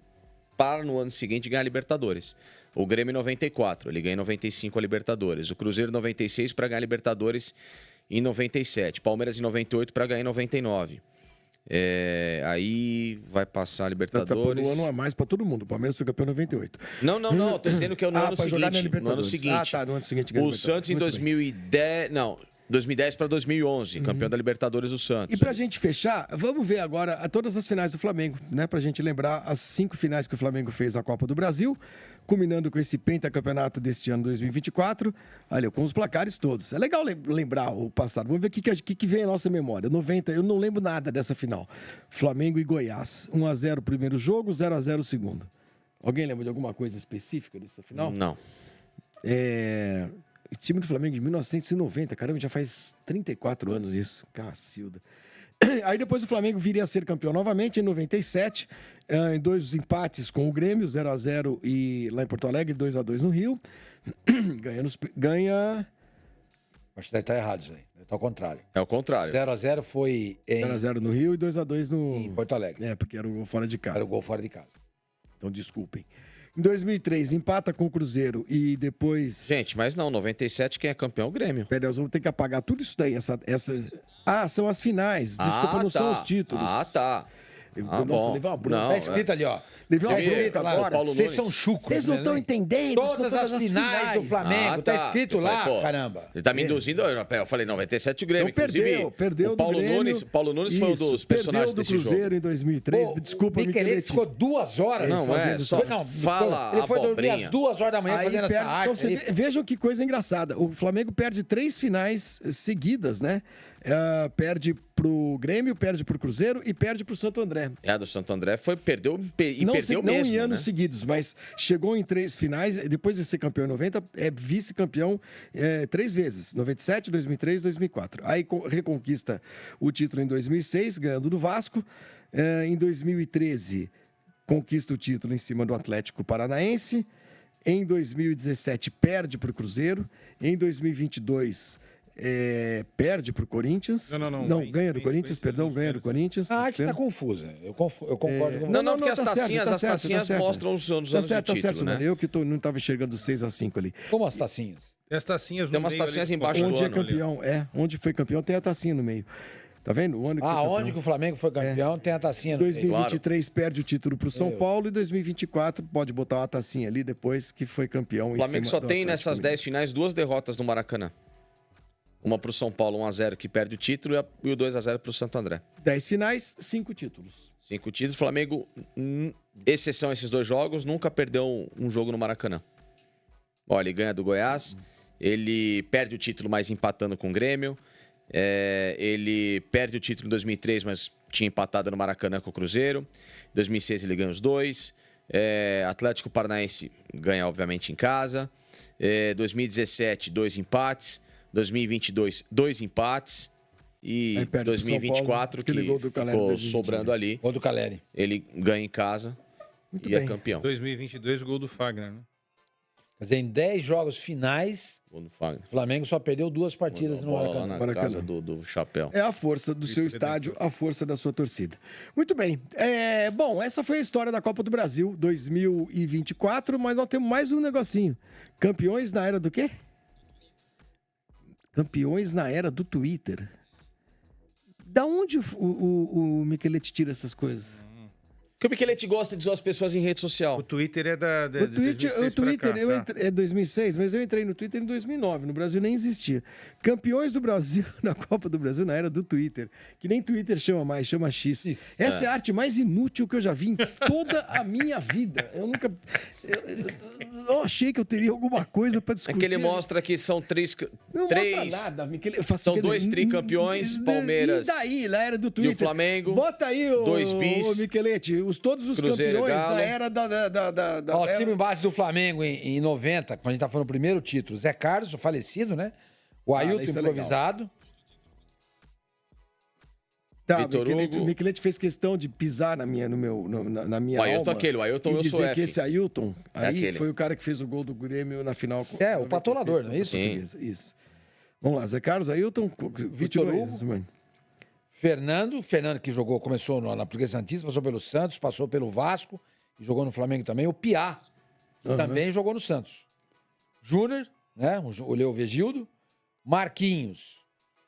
para no ano seguinte ganhar a Libertadores. O Grêmio em 94, ele ganha em 95 a Libertadores. O Cruzeiro em 96 para ganhar a Libertadores em 97. Palmeiras em 98 para ganhar em 99. Aí vai passar a
Tá
Libertadores.
pondo um ano a mais pra todo mundo. O Palmeiras foi campeão em 98.
Não. Tô dizendo que é no ano
pra jogar na
seguinte. No ano
Libertadores.
seguinte.
No ano seguinte. ganha a
O
Libertadores.
Santos em
Muito bem.
2010... Não, 2010 para 2011. Campeão da Libertadores do Santos.
E pra gente fechar, vamos ver agora todas as finais do Flamengo, né? Pra gente lembrar as 5 finais que o Flamengo fez na Copa do Brasil, culminando com esse pentacampeonato deste ano 2024. Olha, com os placares todos. É legal lembrar o passado. Vamos ver o que vem à nossa memória. 90, eu não lembro nada dessa final. Flamengo e Goiás. 1x0 o primeiro jogo, 0x0 o segundo. Alguém lembra de alguma coisa específica dessa final?
Não.
O time do Flamengo de 1990, caramba, já faz 34 anos isso. Cacilda. Aí depois o Flamengo viria a ser campeão novamente em 97, em 2 empates com o Grêmio, 0x0 e lá em Porto Alegre, 2x2 no Rio. Ganha...
Acho que tá errado isso aí. Tá ao contrário.
É o contrário.
0x0 foi em
0x0 no Rio e 2x2
em Porto Alegre.
porque era o gol fora de casa.
Era o gol fora de casa.
Então desculpem. Em 2003, empata com o Cruzeiro e depois...
Gente, mas não, 97 quem é campeão é o Grêmio.
Pera, nós vamos ter que apagar tudo isso daí. São as finais. Desculpa, não são os títulos.
Tá. Bom.
levei uma bronca.
Não,
Tá escrito ali, ó.
Levei uma
Você vê,
bronca
lá,
agora.
Paulo
Vocês
Nunes.
são chucros,
Vocês não
né,
estão
né?
entendendo.
Todas as finais do Flamengo. Tá escrito lá, caramba.
Ele tá me induzindo. Eu falei 97 o Grêmio.
Então
Inclusive,
perdeu
o Paulo
do Grêmio.
Nunes, Paulo Nunes foi um dos personagens
perdeu do
desse
Cruzeiro
jogo.
em 2003. Desculpa,
o Michelete ficou 2 horas.
Não,
fazendo
só
Não,
fala
ele foi dormir
abobrinha.
às 2 horas da manhã fazendo essa
Então,
arte. aí.
vejam que coisa engraçada. O Flamengo perde 3 finais seguidas, né? Perde pro Grêmio, perde pro Cruzeiro e perde pro Santo André.
Do Santo André perdeu
Não
mesmo,
em anos
né?
seguidos, mas chegou em 3 finais, depois de ser campeão em 90, é vice-campeão 3 vezes, 97, 2003 e 2004. Aí reconquista o título em 2006, ganhando do Vasco. Em 2013, conquista o título em cima do Atlético Paranaense. Em 2017, perde para o Cruzeiro. Em 2022... perde para o Corinthians.
Não,
ganha do Corinthians, perdão, ganha do Corinthians.
A arte está confusa. Eu concordo com você.
Não, porque as
tá
tacinhas,
certo,
as tacinhas mostram os anos
Tá
do
certo,
título, né?
Eu que não estava enxergando 6x5 ali.
Como as tacinhas?
Tem as tacinhas
Tem
no
umas
meio
tacinhas
ali,
embaixo do
Onde é
ano ali.
campeão, onde foi campeão tem a tacinha no meio. Tá vendo? O ano que foi campeão.
Onde que o Flamengo foi campeão, tem a tacinha no meio.
2023 perde o título para o São Paulo e 2024 pode botar uma tacinha ali depois que foi campeão.
O Flamengo só tem nessas
Atlético
10 finais 2 derrotas no Maracanã. Uma pro São Paulo, 1x0, que perde o título, e o 2x0 pro Santo André.
10 finais, 5 títulos.
5 títulos. O Flamengo, exceção a esses 2 jogos, nunca perdeu um jogo no Maracanã. Ó, ele ganha do Goiás, ele perde o título, mas empatando com o Grêmio. Ele perde o título em 2003, mas tinha empatado no Maracanã com o Cruzeiro. Em 2006 ele ganha os 2. Atlético Paranaense ganha, obviamente, em casa. 2017, 2 empates. 2022, 2 empates. E
Aí perde pro
2024,
São Paulo,
que
aquele gol do Caleri
ficou
2022.
sobrando ali.
Gol do Caleri.
Ele ganha em casa
Muito
e é
bem.
campeão.
2022, gol do Fagner, né?
Quer dizer, em 10 jogos finais,
Gol do Fagner.
o Flamengo só perdeu 2 partidas no
Bola lá
Maracanã.
na
Maracanã.
casa do Chapéu.
É a força do seu estádio, a força da sua torcida. Muito bem. Bom, essa foi a história da Copa do Brasil 2024, mas nós temos mais um negocinho. Campeões na era do quê? Campeões na era do Twitter. Da onde o Micheletti tira essas coisas?
Porque o Micheletti gosta de zoar as pessoas em rede social.
O Twitter é de
O Twitter,
2006 pra cá, tá?
é 2006, mas eu entrei no Twitter em 2009. No Brasil nem existia. Campeões do Brasil na Copa do Brasil na era do Twitter. Que nem Twitter chama mais, chama X. Essa é a arte mais inútil que eu já vi em toda a minha vida. Eu nunca... Eu achei que eu teria alguma coisa para
É
discutir.
que ele mostra que são três...
Não
três
mostra nada, Michele. Eu faço
São
aquele-
2 tricampeões, Palmeiras
E daí, na era do Twitter?
Flamengo,
Bota aí,
2 bis,
ô Micheletti, todos os
Cruzeiro e
campeões
Galo.
da era da
Ó, o
era-
time base do Flamengo em 90, quando a gente tá falando do primeiro título, Zé Carlos, o falecido, né? O Ailton
isso é legal.
improvisado.
Tá,
Vitor
o
Hugo.
Micheletti fez questão de pisar na minha
O Ailton
alma
aquele, o Ailton
e
eu sou
dizer que
F.
esse Ailton aí
aquele.
foi o cara que fez o gol do Grêmio na final.
É, o patolador, não é isso?
Isso. Vamos lá, Zé Carlos, Ailton,
Vitor
continua aí,
Hugo.
Zumani.
Fernando que jogou, começou na Portuguesa Santista, passou pelo Santos, passou pelo Vasco e jogou no Flamengo também. O Piá, que também jogou no Santos. Júnior, né? O Leo Vegildo. Marquinhos.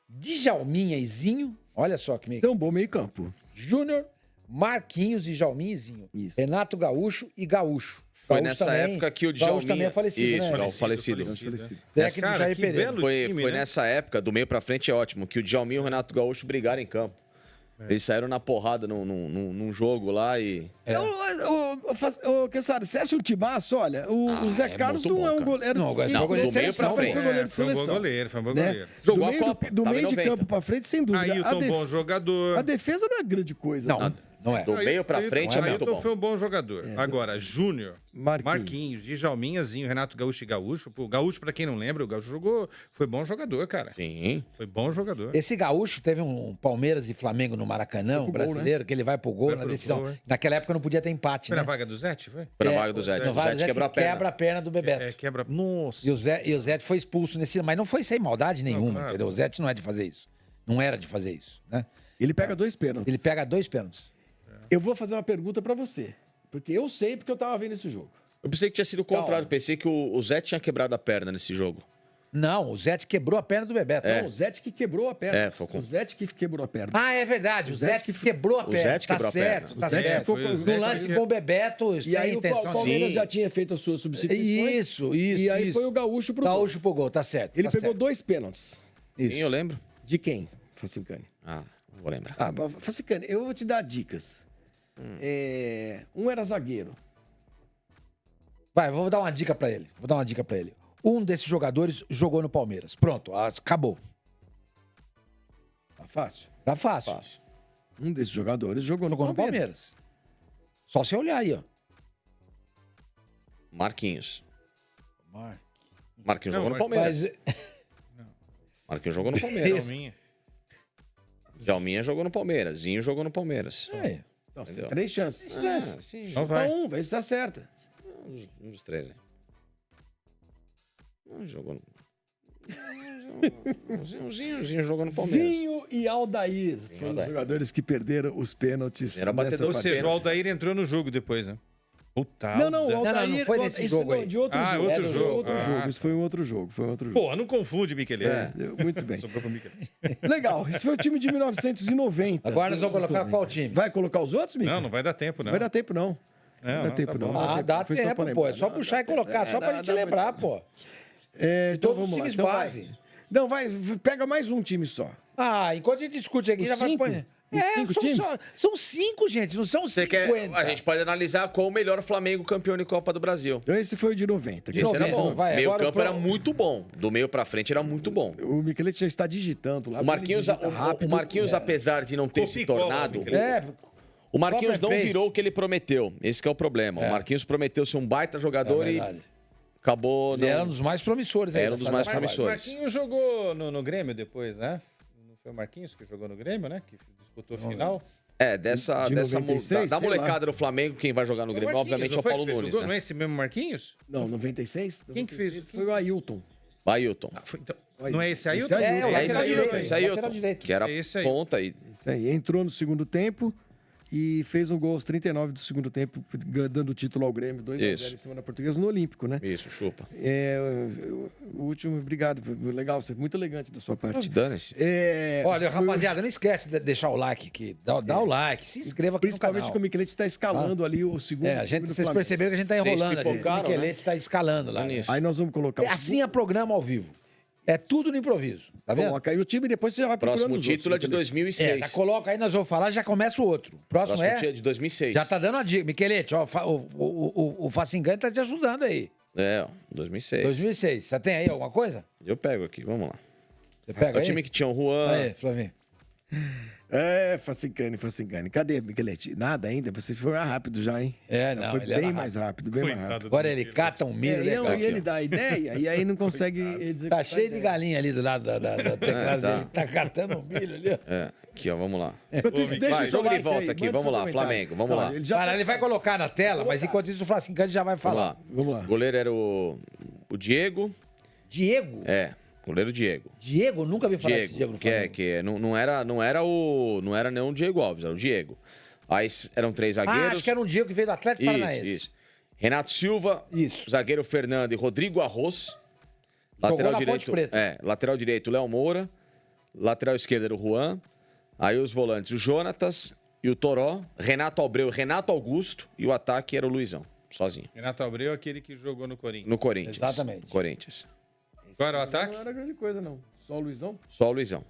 Djalminha e Zinho. Olha só que meio.
Isso é um bom meio campo.
Júnior, Marquinhos, Djalminha e Zinho.
Isso.
Renato Gaúcho e Gaúcho.
Foi
Gaúcho
nessa
também-
época que o
Gaúcho
Djalminha...
também é falecido,
Isso,
né?
Gaúcho falecido.
Técnico
Cara,
Jair
que
Pereira.
belo
Foi
time, né?
nessa época, do meio pra frente é ótimo, que o Djalminha e o Renato Gaúcho brigaram em campo. Eles saíram na porrada num jogo lá e...
Quesada, se acha um timaço, olha, o Zé
é
Carlos
muito
não é
bom,
um
cara.
goleiro.
Não, agora
Ele-
é um goleiro de
do meio pra
seleção,
frente.
pô.
Foi goleiro de
Foi um bom
seleção.
goleiro, foi um bom
Né?
goleiro.
Jogou
do meio,
a Copa,
do
tava
meio
em
de
90.
campo pra frente, sem dúvida.
Ailton, bom jogador.
A defesa não é grande coisa.
Não,
né?
não é.
Do meio pra frente é muito
Ailton
bom.
foi um bom jogador. Agora, Júnior,
Marquinhos.
Djalminhazinho, Renato Gaúcho e Gaúcho. Pô, Gaúcho, pra quem não lembra, o Gaúcho jogou... Foi bom jogador, cara.
Sim.
Foi bom jogador.
Esse Gaúcho teve um Palmeiras e Flamengo no Maracanã, um
Foi pro gol,
brasileiro, que ele vai pro gol
Foi
na
pro
decisão.
gol, é.
Naquela época não podia ter empate,
Foi
né?
na vaga do Zete, foi?
Pra vaga do Zé.
No
O
VAR,
Zé quebrou a perna.
quebra a perna do Bebeto.
É, quebra... Nossa.
E o Zete foi expulso nesse... Mas não foi sem maldade nenhuma,
claro.
entendeu? O Zete não é de fazer isso. Não era de fazer isso, né?
Ele pega 2 pênaltis.
Ele pega 2 pênaltis.
Eu vou fazer uma pergunta pra você. Porque eu sei, porque eu tava vendo esse jogo.
Eu pensei que tinha sido o contrário.
Calma.
Pensei que o Zé tinha quebrado a perna nesse jogo.
Não, o Zete quebrou a perna do Bebeto.
Não, o Zete que quebrou a perna.
É, foi com-
O Zete que quebrou a perna.
Ah, é verdade. O
Zete
Zete que quebrou a
o
perna.
Zete
Tá
quebrou a
certo,
perna.
tá
O Zete
certo.
ficou
foi o
com-
Zete
No lance
que-
com o Bebeto,
E aí
sem
o
intenção.
Palmeiras
Sim.
já tinha feito as suas substituições.
Isso.
E aí
isso.
foi o Gaúcho pro gol.
Gaúcho pro gol, tá certo.
Ele
tá
pegou
certo.
2 pênaltis.
Isso.
Sim, eu lembro.
De quem? Facincani.
Ah, não vou lembrar.
Ah, Facincani, eu vou te dar dicas. Um era zagueiro.
Vai, vou dar uma dica pra ele. Um desses jogadores jogou no Palmeiras. Pronto, acabou.
Tá fácil?
Tá fácil.
Fácil.
Um desses jogadores jogou no
Jogou no Palmeiras. Só você olhar aí, ó.
Marquinhos.
Mar-
Marquinhos
Não,
jogou no Palmeiras.
Mas
Marquinhos jogou no Palmeiras.
Djalminha.
Djalminha jogou no Palmeiras. Zinho jogou no Palmeiras.
é,
Nossa, tem
Entendeu?
3 chances.
Ah, sim.
Então
Chuta
vai.
um, vê se acerta.
Um dos 3, né? Não, jogou no... Zinho jogou no Palmeiras.
Zinho e Aldair foram os
Aldair.
jogadores que perderam os pênaltis.
Era batedor,
Ou
nessa
seja, o
partida.
Aldair entrou no jogo depois, né? Puta.
Não, o
Não,
Aldair...
não foi desse
isso
jogo
não,
aí.
de outro
Ah,
jogo.
outro
Era
jogo.
outro
Ah,
jogo.
tá.
Isso foi um outro jogo. Foi um outro jogo.
Pô, não confunde, Michele.
Muito bem.
Sobrou pro Michele.
Legal, esse foi o time de 1990.
agora nós vamos colocar qual time?
Vai colocar os outros, Mica?
Não, não vai dar tempo, não.
Vai dar tempo, não.
Não,
Não dá
não,
tempo,
tá
não.
bom.
Ah, dá
Foi só pra
tempo,
lembrar.
pô. É só
Não,
puxar
dá
e colocar,
tempo.
só pra gente lembrar, pô.
Então
todos os
vamos lá.
times
Então vai.
base.
Não, vai, pega mais um time só.
Ah, enquanto a gente discute aqui,
Os
já vai
5?
pôr.
Os 5 times?
São 5, gente, não são 50.
A gente pode analisar qual o melhor Flamengo campeão de Copa do Brasil.
Então esse foi o de 90.
Esse era bom.
vai,
Meio
agora
campo era muito bom. Do meio pra frente era muito bom.
O Michelete já está digitando lá.
O Marquinhos,
ele digita rápido.
o Marquinhos apesar de não ter se
Copicola,
tornado...
Michelete.
O Marquinhos não
Copy and
virou o que ele prometeu. Esse que é o problema. O Marquinhos prometeu ser um baita jogador e acabou...
Ele era um dos mais promissores. aí
Era um dos
dessa
mais
nova
Mas o
promissores.
Marquinhos jogou no Grêmio depois, né? Não foi o Marquinhos que jogou no Grêmio, né? Que disputou a final.
De 96,
da
sei
molecada do Flamengo, quem vai jogar no Grêmio, obviamente, é o Paulo Nunes,
Não é
né?
esse mesmo Marquinhos?
Não, 96?
Quem que fez?
Foi o Ailton.
Ailton.
Então, não é esse Ailton?
Esse Ailton.
É esse Ailton, esse Ailton.
lateral direito.
Que era
É esse aí.
ponta aí.
Isso aí. Entrou no segundo tempo e fez um gol aos 39 do segundo tempo, dando o título ao Grêmio, 2-0
Isso.
em cima da Portuguesa no Olímpico, né?
Isso, chupa.
O último, obrigado. Legal, você muito elegante da sua parte.
Dane-se.
Olha, rapaziada, não esquece de deixar o like aqui. Dá o like, se inscreva aqui no
Principalmente
canal.
que o Michelete está escalando ali o segundo.
É,
time do
vocês
Flamengo.
perceberam que a gente tá
Vocês
enrolando ali. O
pipocaram,
Michelete está escalando lá.
Isso.
Aí nós vamos colocar o
Assim é programa ao vivo. É tudo no improviso, tá vendo?
Coloca aí o time e depois você já vai procurando
Próximo
os outros,
título é de
Michelete.
2006.
Já coloca aí, nós vamos falar, já começa o outro. Próximo
Próximo título é
é...
de 2006.
Já tá dando a dica. Michelete, ó, o Facingani tá te ajudando aí.
É, ó, 2006.
2006. Você tem aí alguma coisa?
Eu pego aqui, vamos lá.
Você pega
É o
aí?
time que tinha o Juan.
Aí, Flavinho.
Facingani. Cadê, Michelete? Nada ainda? Você foi mais rápido já, hein?
É,
Já
não,
foi
ele era
bem
rápido.
mais rápido, bem mais rápido.
Agora ele cata um milho, né, cara?
E ele dá a ideia e aí não consegue executar
Tá
a
cheio de
ideia.
galinha ali do lado da teclado
tá.
dele. Tá catando um milho ali, ó.
É, aqui, ó, vamos lá.
Enquanto isso, deixa
Vai,
o seu
joga de
like
volta
aí,
aqui,
manda
vamos
seu
lá,
comentário.
Flamengo, vamos lá.
Ele já
Cara,
tá-
ele vai colocar na tela, mas enquanto isso o Facingani já vai
Vamos lá.
falar.
Vamos lá.
O goleiro era o Diego.
Diego?
É, goleiro Diego.
Diego? Nunca vi falar desse Diego no Flamengo.
Não era nenhum Diego Alves, era o Diego. Aí eram 3 zagueiros.
Ah, acho que era um Diego que veio do Atlético Paranaense.
Isso. Renato Silva,
Isso.
zagueiro Fernando e Rodrigo Arroz.
Jogou
Lateral
na Ponte
direito,
Preta.
lateral direito, Léo Moura. Lateral esquerdo era o Juan. Aí os volantes, o Jonatas e o Toró. Renato Abreu, Renato Augusto. E o ataque era o Luizão, sozinho.
Renato Abreu, aquele que jogou no Corinthians.
No Corinthians.
Exatamente.
Corinthians.
Qual era o ataque?
Não era grande coisa, não. Só o Luizão?
Só o Luizão.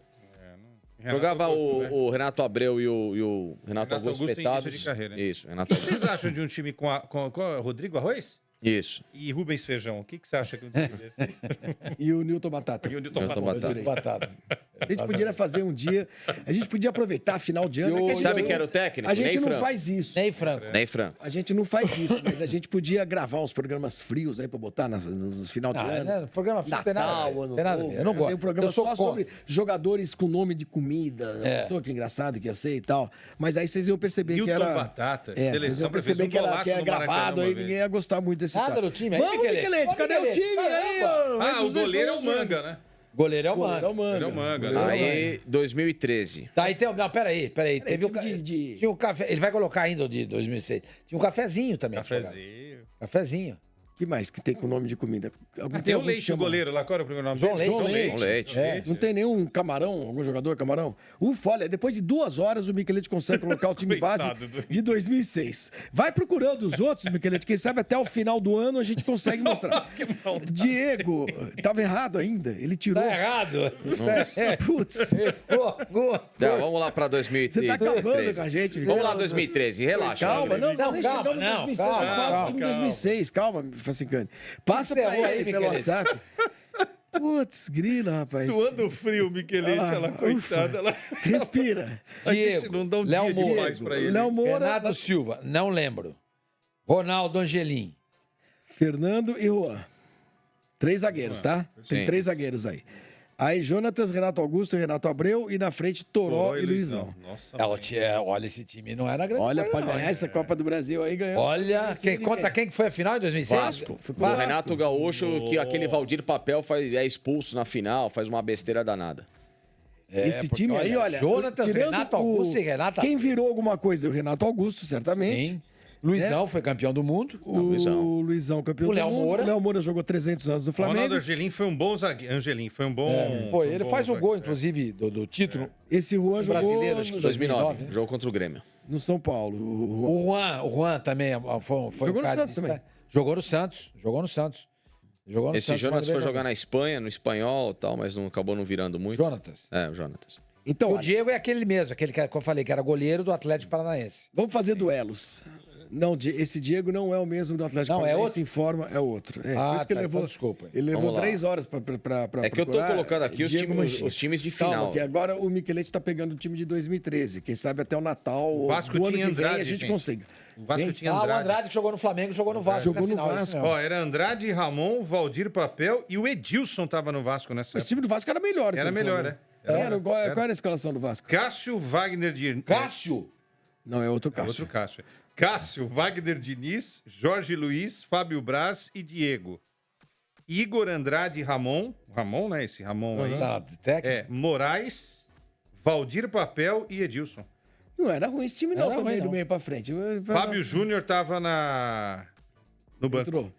Renato
Jogava
Augusto, né?
o Renato Abreu e o Renato Augusto
Augusto em
petados.
início de carreira, né?
Isso, Renato
O que vocês acham de um time com Rodrigo Arroz
Isso.
e Rubens Feijão? O que você acha que um time desse?
E o Newton Batata.
E o Newton
Newton
Batata.
Batata.
Batata.
A gente podia fazer um dia. A gente podia aproveitar final de ano. é que a gente-
Sabe quem era o técnico?
A gente
Ney
não
Franco.
faz isso.
Ney Franco.
Ney Franco.
A gente não faz isso, mas a gente podia gravar uns programas frios aí pra botar nos final de
Não,
ano.
né, programa frio tem nada a
Natal,
ver,
ano
tem nada a
novo.
ver. Eu não
Fazer
gosto.
um programa
Eu sou
só sobre jogadores com nome de comida.
É.
Pessoa que engraçado que ia ser e tal. Mas aí vocês iam perceber
Newton
que era.
Batata,
Vocês
seleção,
iam perceber
fez um
que era
golaço
que é
no Maracanã
gravado
uma
aí,
vez.
ninguém ia gostar muito desse
Nada
tal.
do time aí,
Vamos,
Michelete.
Michelete, cadê o
Michelete,
time aí?
caramba.
ó?
Ah, o goleiro é o
Manga.
Manga, né?
Goleiro é o
Goleiro é o
Mano.
Manga.
Ele é o Manga,
Goleiro
né?
é o Manga.
Aí, 2013.
Tá, então, não, peraí. Teve o
de-
Tinha um café, ele vai colocar ainda o de 2006. Tinha um cafezinho também.
Cafezinho.
Cafezinho.
Que mais que tem com nome de comida?
Tem o
algum que
Leite, o
chama-
goleiro lá. Qual era o primeiro nome
João
dele?
Leite.
João Leite.
É.
Não tem nenhum camarão, algum jogador camarão? Ufa, olha, depois de 2 horas o Michelete consegue colocar o time base
Coitado do-
de 2006. Vai procurando os outros, Michelete, quem sabe até o final do ano a gente consegue mostrar. Diego, tava errado ainda, ele tirou.
Tá errado.
Putz,
Tá, vamos lá pra 2013.
você tá acabando com a gente.
Vamos lá, 2013. Relaxa.
Calma, não,
Não,
nem
calma,
chegamos em
não,
2006,
calma,
vamos falar do
calma,
time de
calma.
2006. Calma, Facingani. Passa pra
Encerrou aí,
ele pelo
Michelete.
WhatsApp. Putz, grila, rapaz.
Suando frio, Michelete,
Ah,
ela, coitada. Ela...
Respira.
A gente
Diego,
não dá um
Léo
dia de
Moura.
paz pra ele.
Léo Moura,
Renato Silva, não lembro. Ronaldo Angelim.
Fernando e Juan. 3 zagueiros, tá? Tem
Sim.
3 zagueiros aí. Aí Jonatas, Renato Augusto e Renato Abreu. E na frente, Toró e Luizão.
Nossa,
Olha, esse time não era grande
Olha,
coisa,
pra
não,
ganhar
hein?
essa Copa do Brasil aí, ganhou.
Olha, contra quem que foi a final de 2006?
Vasco. O
Vasco.
Renato Gaúcho, que aquele Valdir Papel é expulso na final, faz uma besteira danada.
Esse
porque,
time aí, olha.
Jonatas,
tirando
Renato Augusto e Renato
Quem virou alguma coisa? O Renato Augusto, certamente.
Sim. Luizão foi campeão do mundo.
O Luizão, campeão
O
do
Léo
mundo.
Moura.
O Léo Moura jogou 300 anos no
Ronaldo
Flamengo.
Angelim foi um bom zagueiro. Angelim foi um bom.
Foi,
um
ele
bom
faz o gol,
zagueiro.
inclusive, do título.
Esse Juan jogou
brasileiro, acho que
no,
2009,
né?
jogo contra o Grêmio.
no São Paulo. O Juan.
O Juan também foi
Jogou
um
no
cara
Santos
de
também.
destaque. Jogou no Santos.
Esse Jonas foi
uma
jogar na Espanha, no espanhol e tal, mas não acabou não virando muito.
Jonatas.
É, o Jonatas.
Então,
O
olha,
Diego é aquele mesmo, aquele que eu falei, que era goleiro do Atlético Paranaense.
vamos fazer duelos. Não, esse Diego não é o mesmo do Atlético
Não, é
Paranaense,
outro?
informa, é outro. É, por isso que ele levou,
então desculpa.
ele levou
Vamos lá.
3 horas pra
É que eu tô
procurar
colocando aqui os
Diego
times,
Mancini.
os times de
Calma,
final.
que agora o Michelete tá pegando o time de 2013. Quem sabe até o Natal
O Vasco
do ano
tinha
que vem a
Andrade,
gente
gente.
consegue.
O Vasco
Quem?
tinha
O
Andrade.
Andrade que jogou no Flamengo, jogou no Vasco.
Jogou
na
no
final,
Vasco.
isso mesmo.
Ó, era Andrade, Ramon, Valdir Papel e o Edilson tava no Vasco nessa
Esse
época.
time do Vasco era melhor.
Era
que o
melhor,
Flamengo.
né?
Qual era a escalação do Vasco?
Cássio, Wagner de...
Cássio.
Não, é outro
É
Cássio.
outro Cássio. Cássio, Wagner Diniz, Jorge Luiz, Fábio Braz e Diego. Igor Andrade Ramon, né? Esse Ramon aí.
Tá, técnico.
Moraes, Valdir Papel e Edilson.
Não era ruim esse time, não,
Era
também,
ruim,
do
não.
meio pra frente.
Fábio Júnior tava no banco.
Entrou.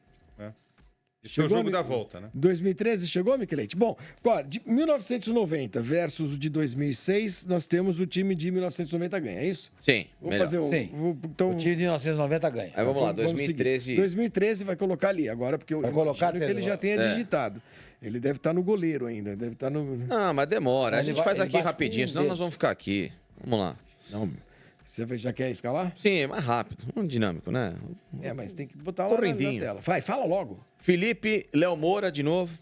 Esse é o
Chegou,
jogo
Mi-
da volta, né?
2013 chegou, Michelete? Bom, agora, de 1990 versus o de 2006, nós temos o time de 1990 ganha, é isso?
Sim,
Vamos
melhor.
fazer um...
Sim.
Então,
O time de 1990 ganha.
Aí vamos lá,
seguir.
2013.
2013 vai colocar ali, agora, porque eu
colocar
imagino que ele já tenha digitado. Ele deve estar no goleiro ainda, deve estar no...
Ah, mas demora. A
Ele
gente
vai-
faz
ele
aqui
bate
rapidinho,
com
senão
um
nós vamos ficar aqui. Vamos lá.
Não, você já quer escalar?
Sim, é mais rápido. Um dinâmico, né?
É, mas tem que botar lá na
Correndinho.
tela. Vai, fala logo.
Felipe, Léo Moura de novo.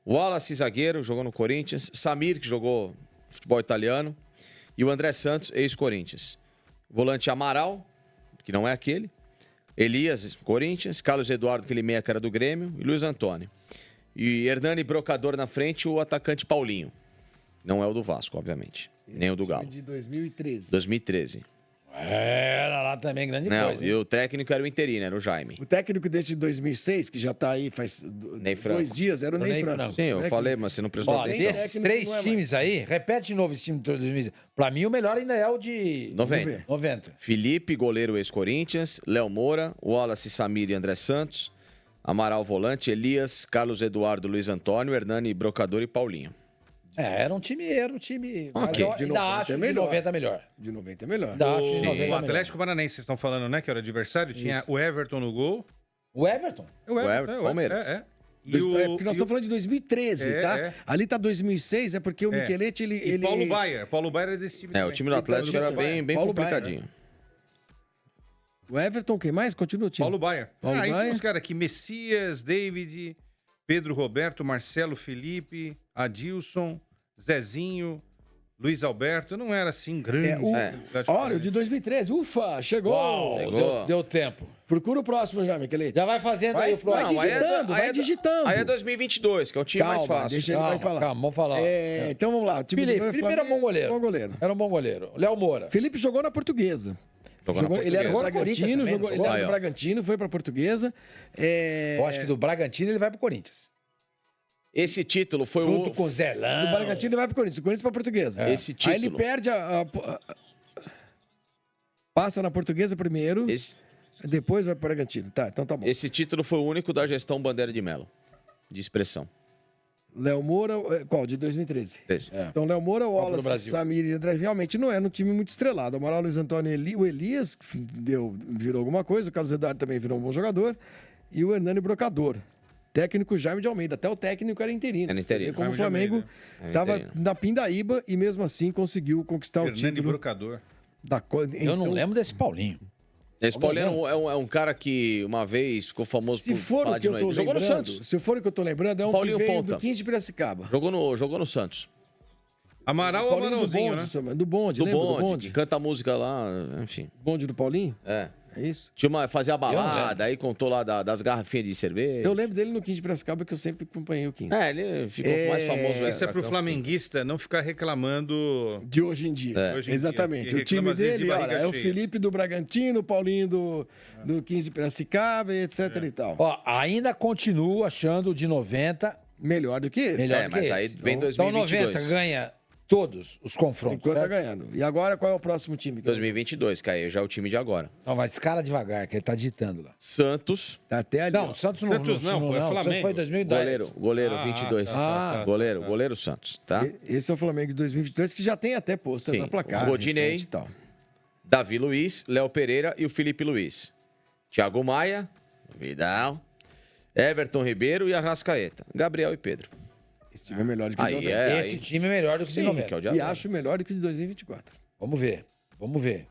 Wallace, zagueiro, jogou no Corinthians. Samir, que jogou futebol italiano. E o André Santos, ex-Corinthians. Volante Amaral, que não é aquele. Elias, Corinthians. Carlos Eduardo, aquele meia que era do Grêmio. E Luiz Antônio. E Hernani Brocador na frente, o atacante Paulinho. Não é o do Vasco, obviamente. Nem o do Galo.
De 2013.
2013.
Era lá também, grande
Não,
coisa.
e o técnico era o interino, era o Jaime.
O técnico desse de 2006, que já tá aí faz
Ney Franco.
2 dias, era o
O
Ney
Ney
Franco.
Franco.
Sim, eu
Né,
falei, mas você não prestou
Ó,
atenção.
desses
Técnico
três
não é mais.
times aí, repete de novo esse time de 2000. Pra mim, o melhor ainda é o de
90.
90.
Felipe, goleiro ex-Corinthians. Léo Moura, Wallace, Samir e André Santos. Amaral, volante. Elias, Carlos Eduardo, Luiz Antônio, Hernani, Brocador e Paulinho.
Era um time. Mas
Ok.
eu
De
ainda
90
acho
é
de
melhor.
90 melhor.
De 90 é melhor.
Ainda acho de 90
O
melhor.
Atlético Paranaense, vocês estão falando, né? Que era o adversário. Tinha o Everton no gol.
O Everton?
Everton, Palmeiras.
E o,
É porque nós
e
estamos falando de 2013,
É,
tá?
é.
Ali tá 2006, é porque o
É.
Michelete,
e
ele...
Paulo Baier. Paulo Baier é desse time
É, o
também.
time do Atlético era
Paulo
bem
Paulo
complicadinho.
O Everton, quem mais? Continua o time.
Paulo Baier.
Paulo
Aí tem
Baier.
uns caras aqui, Messias, David, Pedro Roberto, Marcelo Felipe, Adilson, Zezinho, Luiz Alberto. Não era assim grande.
É, o-
Atlético
Olha, o
Paranaense.
de 2013. Ufa, chegou!
Uau,
Chegou.
deu tempo.
Procura o próximo já, Michelete.
Já vai fazendo aí o
Vai
próximo.
digitando, vai digitando.
Aí é 2022, que é o time mais fácil.
deixa ele vai falar.
Calma, vamos falar.
Então vamos lá. O time do
Felipe era um bom goleiro.
Bom goleiro.
Era um bom goleiro. Léo Moura.
Felipe jogou na Portuguesa.
Jogou na
Ele era do
Portuguesa.
Bragantino,
Corinthians também,
ele era
Aí,
do
ó.
Bragantino, foi pra Portuguesa.
Eu acho que do Bragantino ele vai pro Corinthians.
Esse título foi
Junto
o...
com o Zelão.
Do Bragantino ele vai pro Corinthians, do Corinthians pra Portuguesa.
Esse
Aí ele
título...
perde passa na Portuguesa primeiro,
Esse,
depois vai pro Bragantino. Tá, então tá bom.
esse título foi o único da gestão Bandeira de Melo. De expressão.
Léo Moura, qual? De 2013.
Esse.
É.
Então, Léo Moura,
do
Wallace,
Brasil.
Samir e André realmente não era um time muito estrelado. Amaral, Luiz Antônio, o Elias virou alguma coisa, o Carlos Eduardo também virou um bom jogador, e o Hernani Brocador. Técnico Jaime de Almeida. Até o técnico era interino.
Era interino.
Você vê como o
Jaime de
Flamengo
Almeida.
Era
estava
interino.
na pindaíba e mesmo assim conseguiu conquistar o
Hernani
título
Brocador.
da coisa.
Eu não lembro desse Paulinho.
Esse Paulinho é um cara que uma vez ficou famoso
Se
por
for
falar
o que
de
eu tô
noite. Jogou no
lembrando,
Santos.
se for o que eu tô lembrando, é um
Paulinho
que veio
ponta.
do 15 de Piracicaba.
Jogou no Santos.
Amaral ou
Paulinho do
Amaralzinho,
bonde,
né?
senhor, do bonde,
Do
lembra
bonde, que canta música lá, enfim.
Bonde do Paulinho?
É.
É isso?
Fazia
Eu não
balada,
lembro.
aí contou lá das garrafinhas de cerveja.
Eu lembro dele no 15 de Piracicaba, que eu sempre acompanhei o 15.
É, ele ficou mais famoso.
Isso é pro
extracampo.
flamenguista não ficar reclamando.
De hoje em dia.
Hoje em dia,
Exatamente.
que
O time
reclama, às vezes, de
dele, olha,
barriga
é o
cheia.
Felipe do Bragantino, o Paulinho do 15 de Piracicaba, etc e tal.
Ó, ainda continuo achando o de 90
Melhor do que esse.
melhor
É,
que
mas
esse.
aí vem
Então
2022.
90 ganha todos os confrontos.
Enquanto tá
certo?
ganhando. E agora, qual é o próximo time?
2022, que aí já é o time de agora.
Não, mas cara devagar, que ele tá digitando lá.
Santos,
Tá até ali.
Não,
ó.
o Santos não.
Santos não, pô, é
o Santos
Flamengo.
foi 2010.
goleiro 22.
tá.
Goleiro Santos, tá?
Esse é o Flamengo de 2022, que já tem até pôster
Sim.
na placar.
Rodinei.
recente e tal.
Davi Luiz, Léo Pereira e o Felipe Luiz. Thiago Maia, Vidal, Everton Ribeiro e Arrascaeta. Gabriel e Pedro.
Esse time é melhor do que o de
Aí
90.
é.
Esse time é melhor do que o de
Sim,
90.
que é o de
E
agora.
acho melhor do que o de 2024.
Vamos ver. Vamos ver.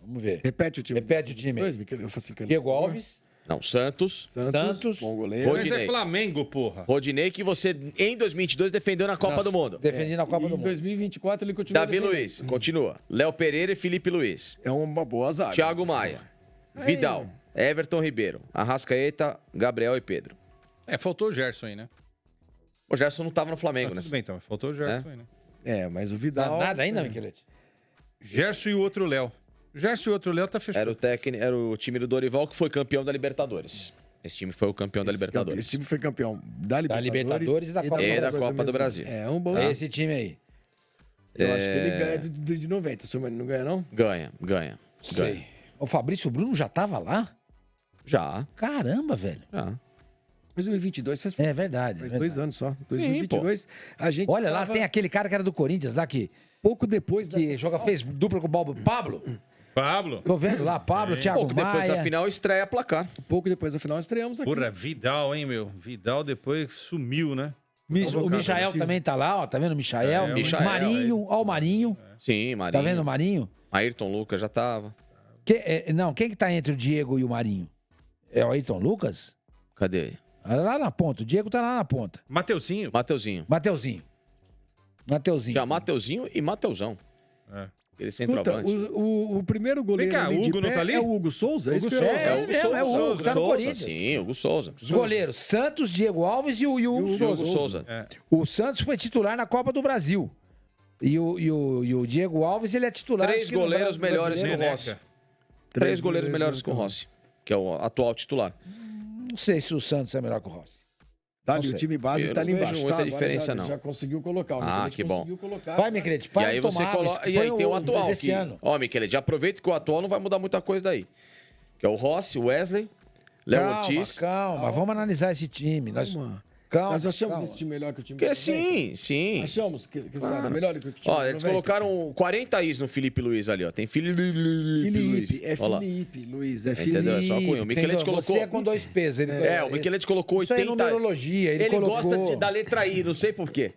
Vamos ver.
Repete o time.
Repete o time.
Eu faço assim,
Diego Alves.
Não, Santos.
Santos.
bom goleiro.
Mas
Rodinei.
é Flamengo, porra.
Rodinei, que você, em 2022, defendeu na Copa
Nossa,
do Mundo.
Defendi na Copa
E
do
em
Mundo.
2024 ele continua
Davi
defendendo.
Luiz, continua. Léo Pereira e Felipe Luiz.
É uma boa zaga.
Thiago Maia. Vidal. Everton Ribeiro. Arrascaeta, Gabriel e Pedro.
Faltou o Gerson aí, né?
O Gerson não tava no Flamengo,
Tá,
né?
tudo bem, então. Faltou o Gerson aí, né?
Mas o
Não,
Vidal...
nada ainda, Michelete?
Gerson e o outro Léo. O Gerson e o outro Léo tá fechado.
Era o time do Dorival que foi campeão da Libertadores. Esse time foi o campeão da Libertadores.
Esse time foi campeão da Libertadores,
Libertadores e da Copa do
E da
Brasil
Copa do
mesmo.
Brasil.
É um bom...
Esse time aí.
Eu acho que ele ganha de 90. O não ganha, não?
Ganha.
Sei. O Fabrício Bruno já tava lá?
Já.
Caramba, velho.
2022 faz
É verdade.
faz
é
2
verdade.
anos só. 2022, a gente
Olha lá,
estava
tem aquele cara que era do Corinthians lá que
pouco depois da...
fez dupla com o Pablo.
Pablo.
Tô vendo lá, Pablo, Thiago
Pouco depois
Maia.
da final estreia placar.
Pouco depois da final estreamos aqui.
Porra, Vidal, hein, meu? Vidal depois sumiu, né?
O Michael também tá lá, ó. Tá vendo o Michael?
Michael,
Marinho, ó o Marinho.
Sim, Marinho.
Tá vendo o Marinho?
Ayrton Lucas já tava.
Quem que tá entre o Diego e o Marinho? É o Ayrton Lucas?
Cadê?
Olha lá na ponta, o Diego tá lá na ponta.
Mateuzinho.
Mateuzinho.
Mateuzinho.
Tinha Mateuzinho e Mateuzão.
É.
Aquele
Escuta,
centroavante.
o primeiro goleiro
Vem cá,
ali
o
de
Hugo não
pé
tá ali?
é o Hugo Souza?
Hugo
isso que eu ia
Souza.
falar.
É o Hugo Souza.
é o Hugo, tá no
Souza,
Corinthians.
sim, Hugo Souza.
Os goleiros, Santos, Diego Alves e o Hugo Souza.
Hugo Souza.
O Santos foi titular na Copa do Brasil. E o Diego Alves, ele é titular.
Três
acho que no
goleiros melhores que o
Neneca.
Rossi. Três goleiros melhores que o Rossi, que é o atual titular.
Não sei se o Santos é melhor que o Rossi.
Tá
Não
ali, o
sei.
time base
Eu
tá
não
ali
vejo
embaixo.
muita
Tá, agora
diferença,
já,
não.
já conseguiu colocar. O
Ah,
Michelete
que bom.
conseguiu colocar.
Vai, Michelete,
E
para
aí
de
você
tomar,
coloca. E
põe
aí tem o atual.
desse
Que...
ano.
Ó, Michelete, aproveita que o atual não vai mudar muita coisa daí. Que é o Rossi, o Wesley, Léo Ortiz.
Calma, vamos analisar esse time. Calma,
Nós achamos
calma.
esse time melhor que o time
Que
do
sim.
Achamos que sabe, melhor que o time
Ó,
do
eles
90.
colocaram 40 is no Felipe Luiz ali, ó. Tem Felipe Luiz.
Felipe, é
Ó lá.
Felipe, Luiz, é
Entendeu? É
Felipe.
só com o Michelete colocou.
Você é com dois pesos. Ele,
O Michelete colocou
Isso
80.
é numerologia. Ele colocou...
gosta da letra I, não sei por quê.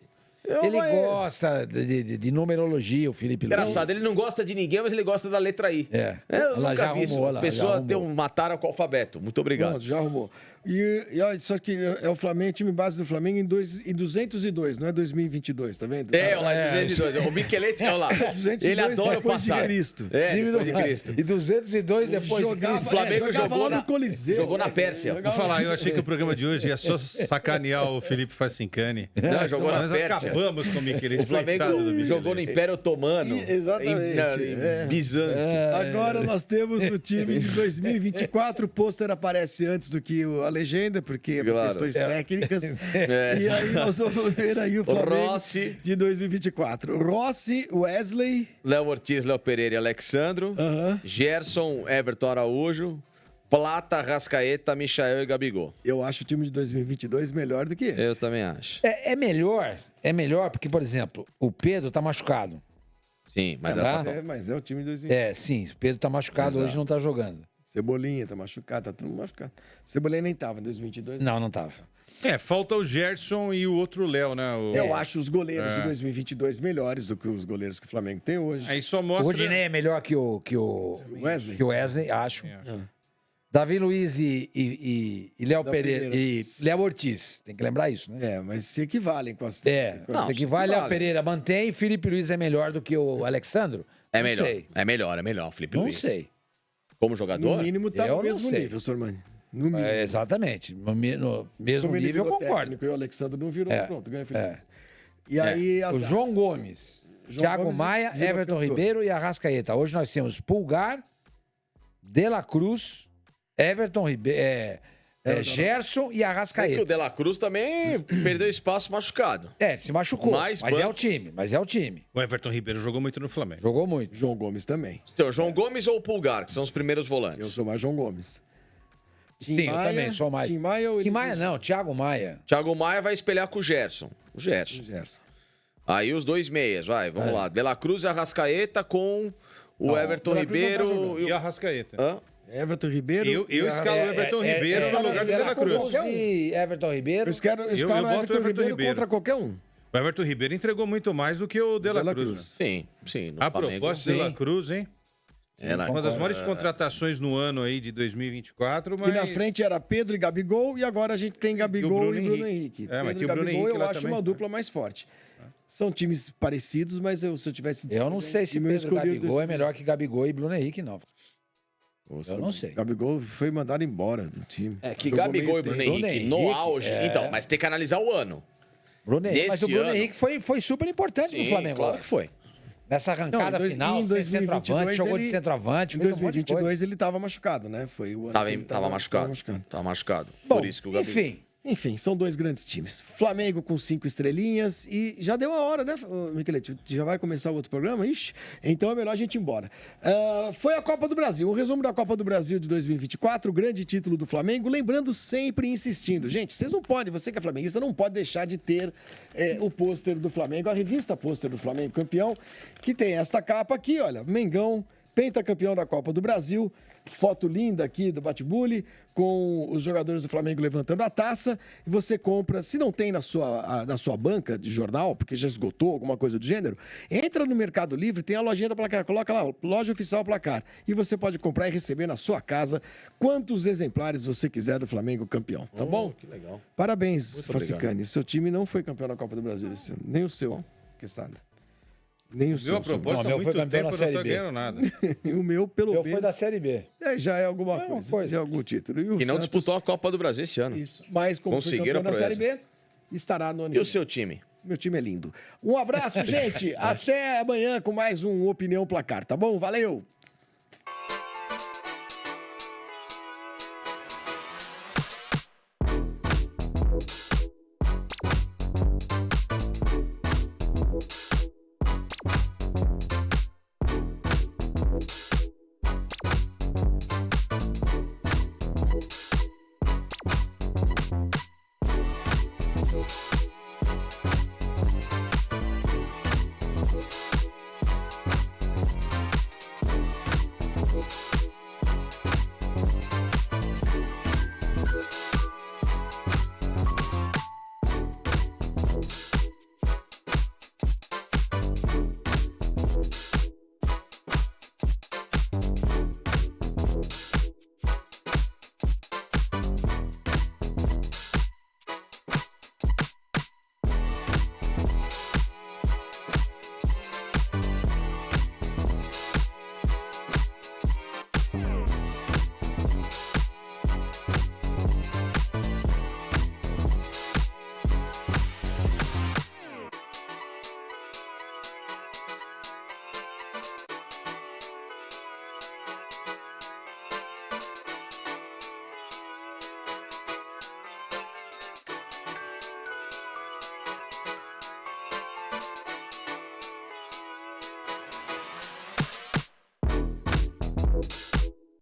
Ele gosta de numerologia, o Felipe Luiz.
Engraçado, ele não gosta de ninguém, mas ele gosta da letra I.
Ela
Eu nunca
já
vi isso.
arrumou, ela já
Pessoa
arrumou.
ter uma tara com o alfabeto. Muito obrigado.
Pronto, já arrumou. E olha, só que é o Flamengo, time base do Flamengo em 202, não é 2022, tá vendo?
Olha lá, 202. O Michelete, olha lá.
202
Ele adora o
depois de
passado.
Cristo.
Time do
Depois de Cristo.
E 202 depois de
Jogava,
Cristo.
O Flamengo
jogava
jogou
lá
na-
no Coliseu.
jogou na
né?
Pérsia.
Vou falar, eu achei que o programa de hoje ia só sacanear o Felipe Facincani.
Não, jogou na
Nós
Pérsia.
acabamos com o Michelete.
O Flamengo
Coitado do Michelete.
jogou no Império Otomano.
Exatamente,
Em Bizâncio.
Agora nós temos o time de 2024. O pôster aparece antes do que a legenda, porque por
Claro.
questões técnicas.
É.
E aí nós vamos ver aí o Flamengo
Rossi.
de 2024. Rossi, Wesley,
Léo Ortiz, Léo Pereira e Alexandro. Gerson, Everton Araújo. Plata, Rascaeta, Michael e Gabigol.
eu acho o time de 2022 melhor do que esse.
Eu também acho.
É melhor porque, por exemplo, o Pedro tá machucado.
Sim, mas
Tá.
Mas é o time de 2022.
Sim, o Pedro tá machucado, hoje não tá jogando.
Cebolinha tá machucado, tá tudo machucado. Cebolinha nem tava em 2022.
Não tava.
Falta o Gerson e o outro Léo, né?
Eu acho os goleiros de 2022 melhores do que os goleiros que o Flamengo tem hoje.
Aí só
O
mostra...
Rodinei é melhor que o
Wesley?
que o Wesley, acho. Davi Luiz e Léo Pereira e Léo Ortiz. Tem que lembrar isso, né?
É, mas se equivalem com as...
Não,
Tem que
se
vai, Léo
equivale.
Pereira mantém, Felipe Luiz é melhor do que o Alexandro?
É
Não
melhor.
sei.
É melhor, Felipe
Não
Luiz.
sei.
Como
No
jogador?
mínimo tá
Eu
no
não
mesmo
sei.
nível, Sormani. No mínimo.
Exatamente. No mesmo
Como ele
nível, eu
virou
concordo.
técnico e o Alexandre não virou, pronto, ganha Felipe.
É.
E aí...
O João Gomes, Thiago
Gomes
Maia,
virou
Everton
cantor.
Ribeiro e Arrascaeta. Hoje nós temos Pulgar, De La Cruz, Everton Ribeiro, Gerson e
É que
Arrascaeta.
o De La Cruz também perdeu espaço machucado.
Se machucou,
Mais
mas
banco.
é o time.
O Everton Ribeiro jogou muito no Flamengo.
Jogou muito.
João Gomes também.
Então, João Gomes ou Pulgar, que são os primeiros
Eu
volantes.
sou mais João Gomes.
Sim, eu também sou mais.
Tim Maia ou
Tim Maia não, Thiago Maia.
Thiago Maia vai espelhar com o Gerson. O Gerson.
Gerson.
Aí os dois meias, vamos lá. De La Cruz e Arrascaeta com o Everton
De La Cruz não tá
Ribeiro
jogando.
e
E
o...
a Rascaeta.
Hã?
Everton Ribeiro...
Eu escalo o Everton Ribeiro no lugar do De La Cruz.
E Everton Ribeiro.
Eu escalo
Eu
Everton
boto o Everton
Ribeiro
Ribeiro.
contra qualquer um.
O Everton Ribeiro entregou muito mais do que o De La Cruz. Né?
Sim.
A propósito, De La Cruz, hein? Uma das maiores contratações no ano aí de 2024, mas...
E na frente era Pedro e Gabigol, e agora a gente tem Gabigol e Bruno Henrique.
Mas
Pedro e Gabigol eu acho uma dupla mais forte. São times parecidos, mas se eu tivesse...
Eu não sei se Pedro e Gabigol é melhor que Gabigol e Bruno Henrique, não. Eu não sei.
Gabigol foi mandado embora do time.
É que Gabigol e Bruno Henrique no auge... Então, mas tem que analisar o ano.
Mas o Bruno Henrique foi super importante no Flamengo.
Claro que foi.
Nessa arrancada final, fez centroavante, jogou de centroavante.
Em 2022 ele estava machucado, né? Foi o ano
Tava machucado. Tava machucado.
Bom,
por isso que o Gabigol...
Enfim, são dois grandes times. Flamengo com 5 estrelinhas e já deu a hora, né, Michelete? Já vai começar o outro programa? Ixi, então é melhor a gente ir embora. Foi a Copa do Brasil, um resumo da Copa do Brasil de 2024, o grande título do Flamengo, lembrando sempre e insistindo. Gente, vocês não podem, você que é flamenguista, não pode deixar de ter o pôster do Flamengo, a revista pôster do Flamengo campeão, que tem esta capa aqui, olha, Mengão, pentacampeão da Copa do Brasil, foto linda aqui do Bate-Bully, com os jogadores do Flamengo levantando a taça, e você compra, se não tem na sua banca de jornal, porque já esgotou, alguma coisa do gênero, entra no Mercado Livre, tem a lojinha da Placar, coloca lá, loja oficial Placar, e você pode comprar e receber na sua casa quantos exemplares você quiser do Flamengo campeão, tá bom?
Que legal.
Parabéns, Facicani, seu time não foi campeão da Copa do Brasil esse ano, nem o seu, que sabe. Nem o seu.
Meu propósito há muito tempo, eu não tô ganhando nada.
O meu, pelo menos...
foi da Série B.
Já é alguma coisa, já é algum título. E
que não disputou a Copa do Brasil esse ano.
Isso, mas como
conseguiram
foi campeão da Série B, estará no ano.
E o seu time?
Meu time é lindo. Um abraço, gente. Até amanhã com mais um Opinião Placar, tá bom? Valeu!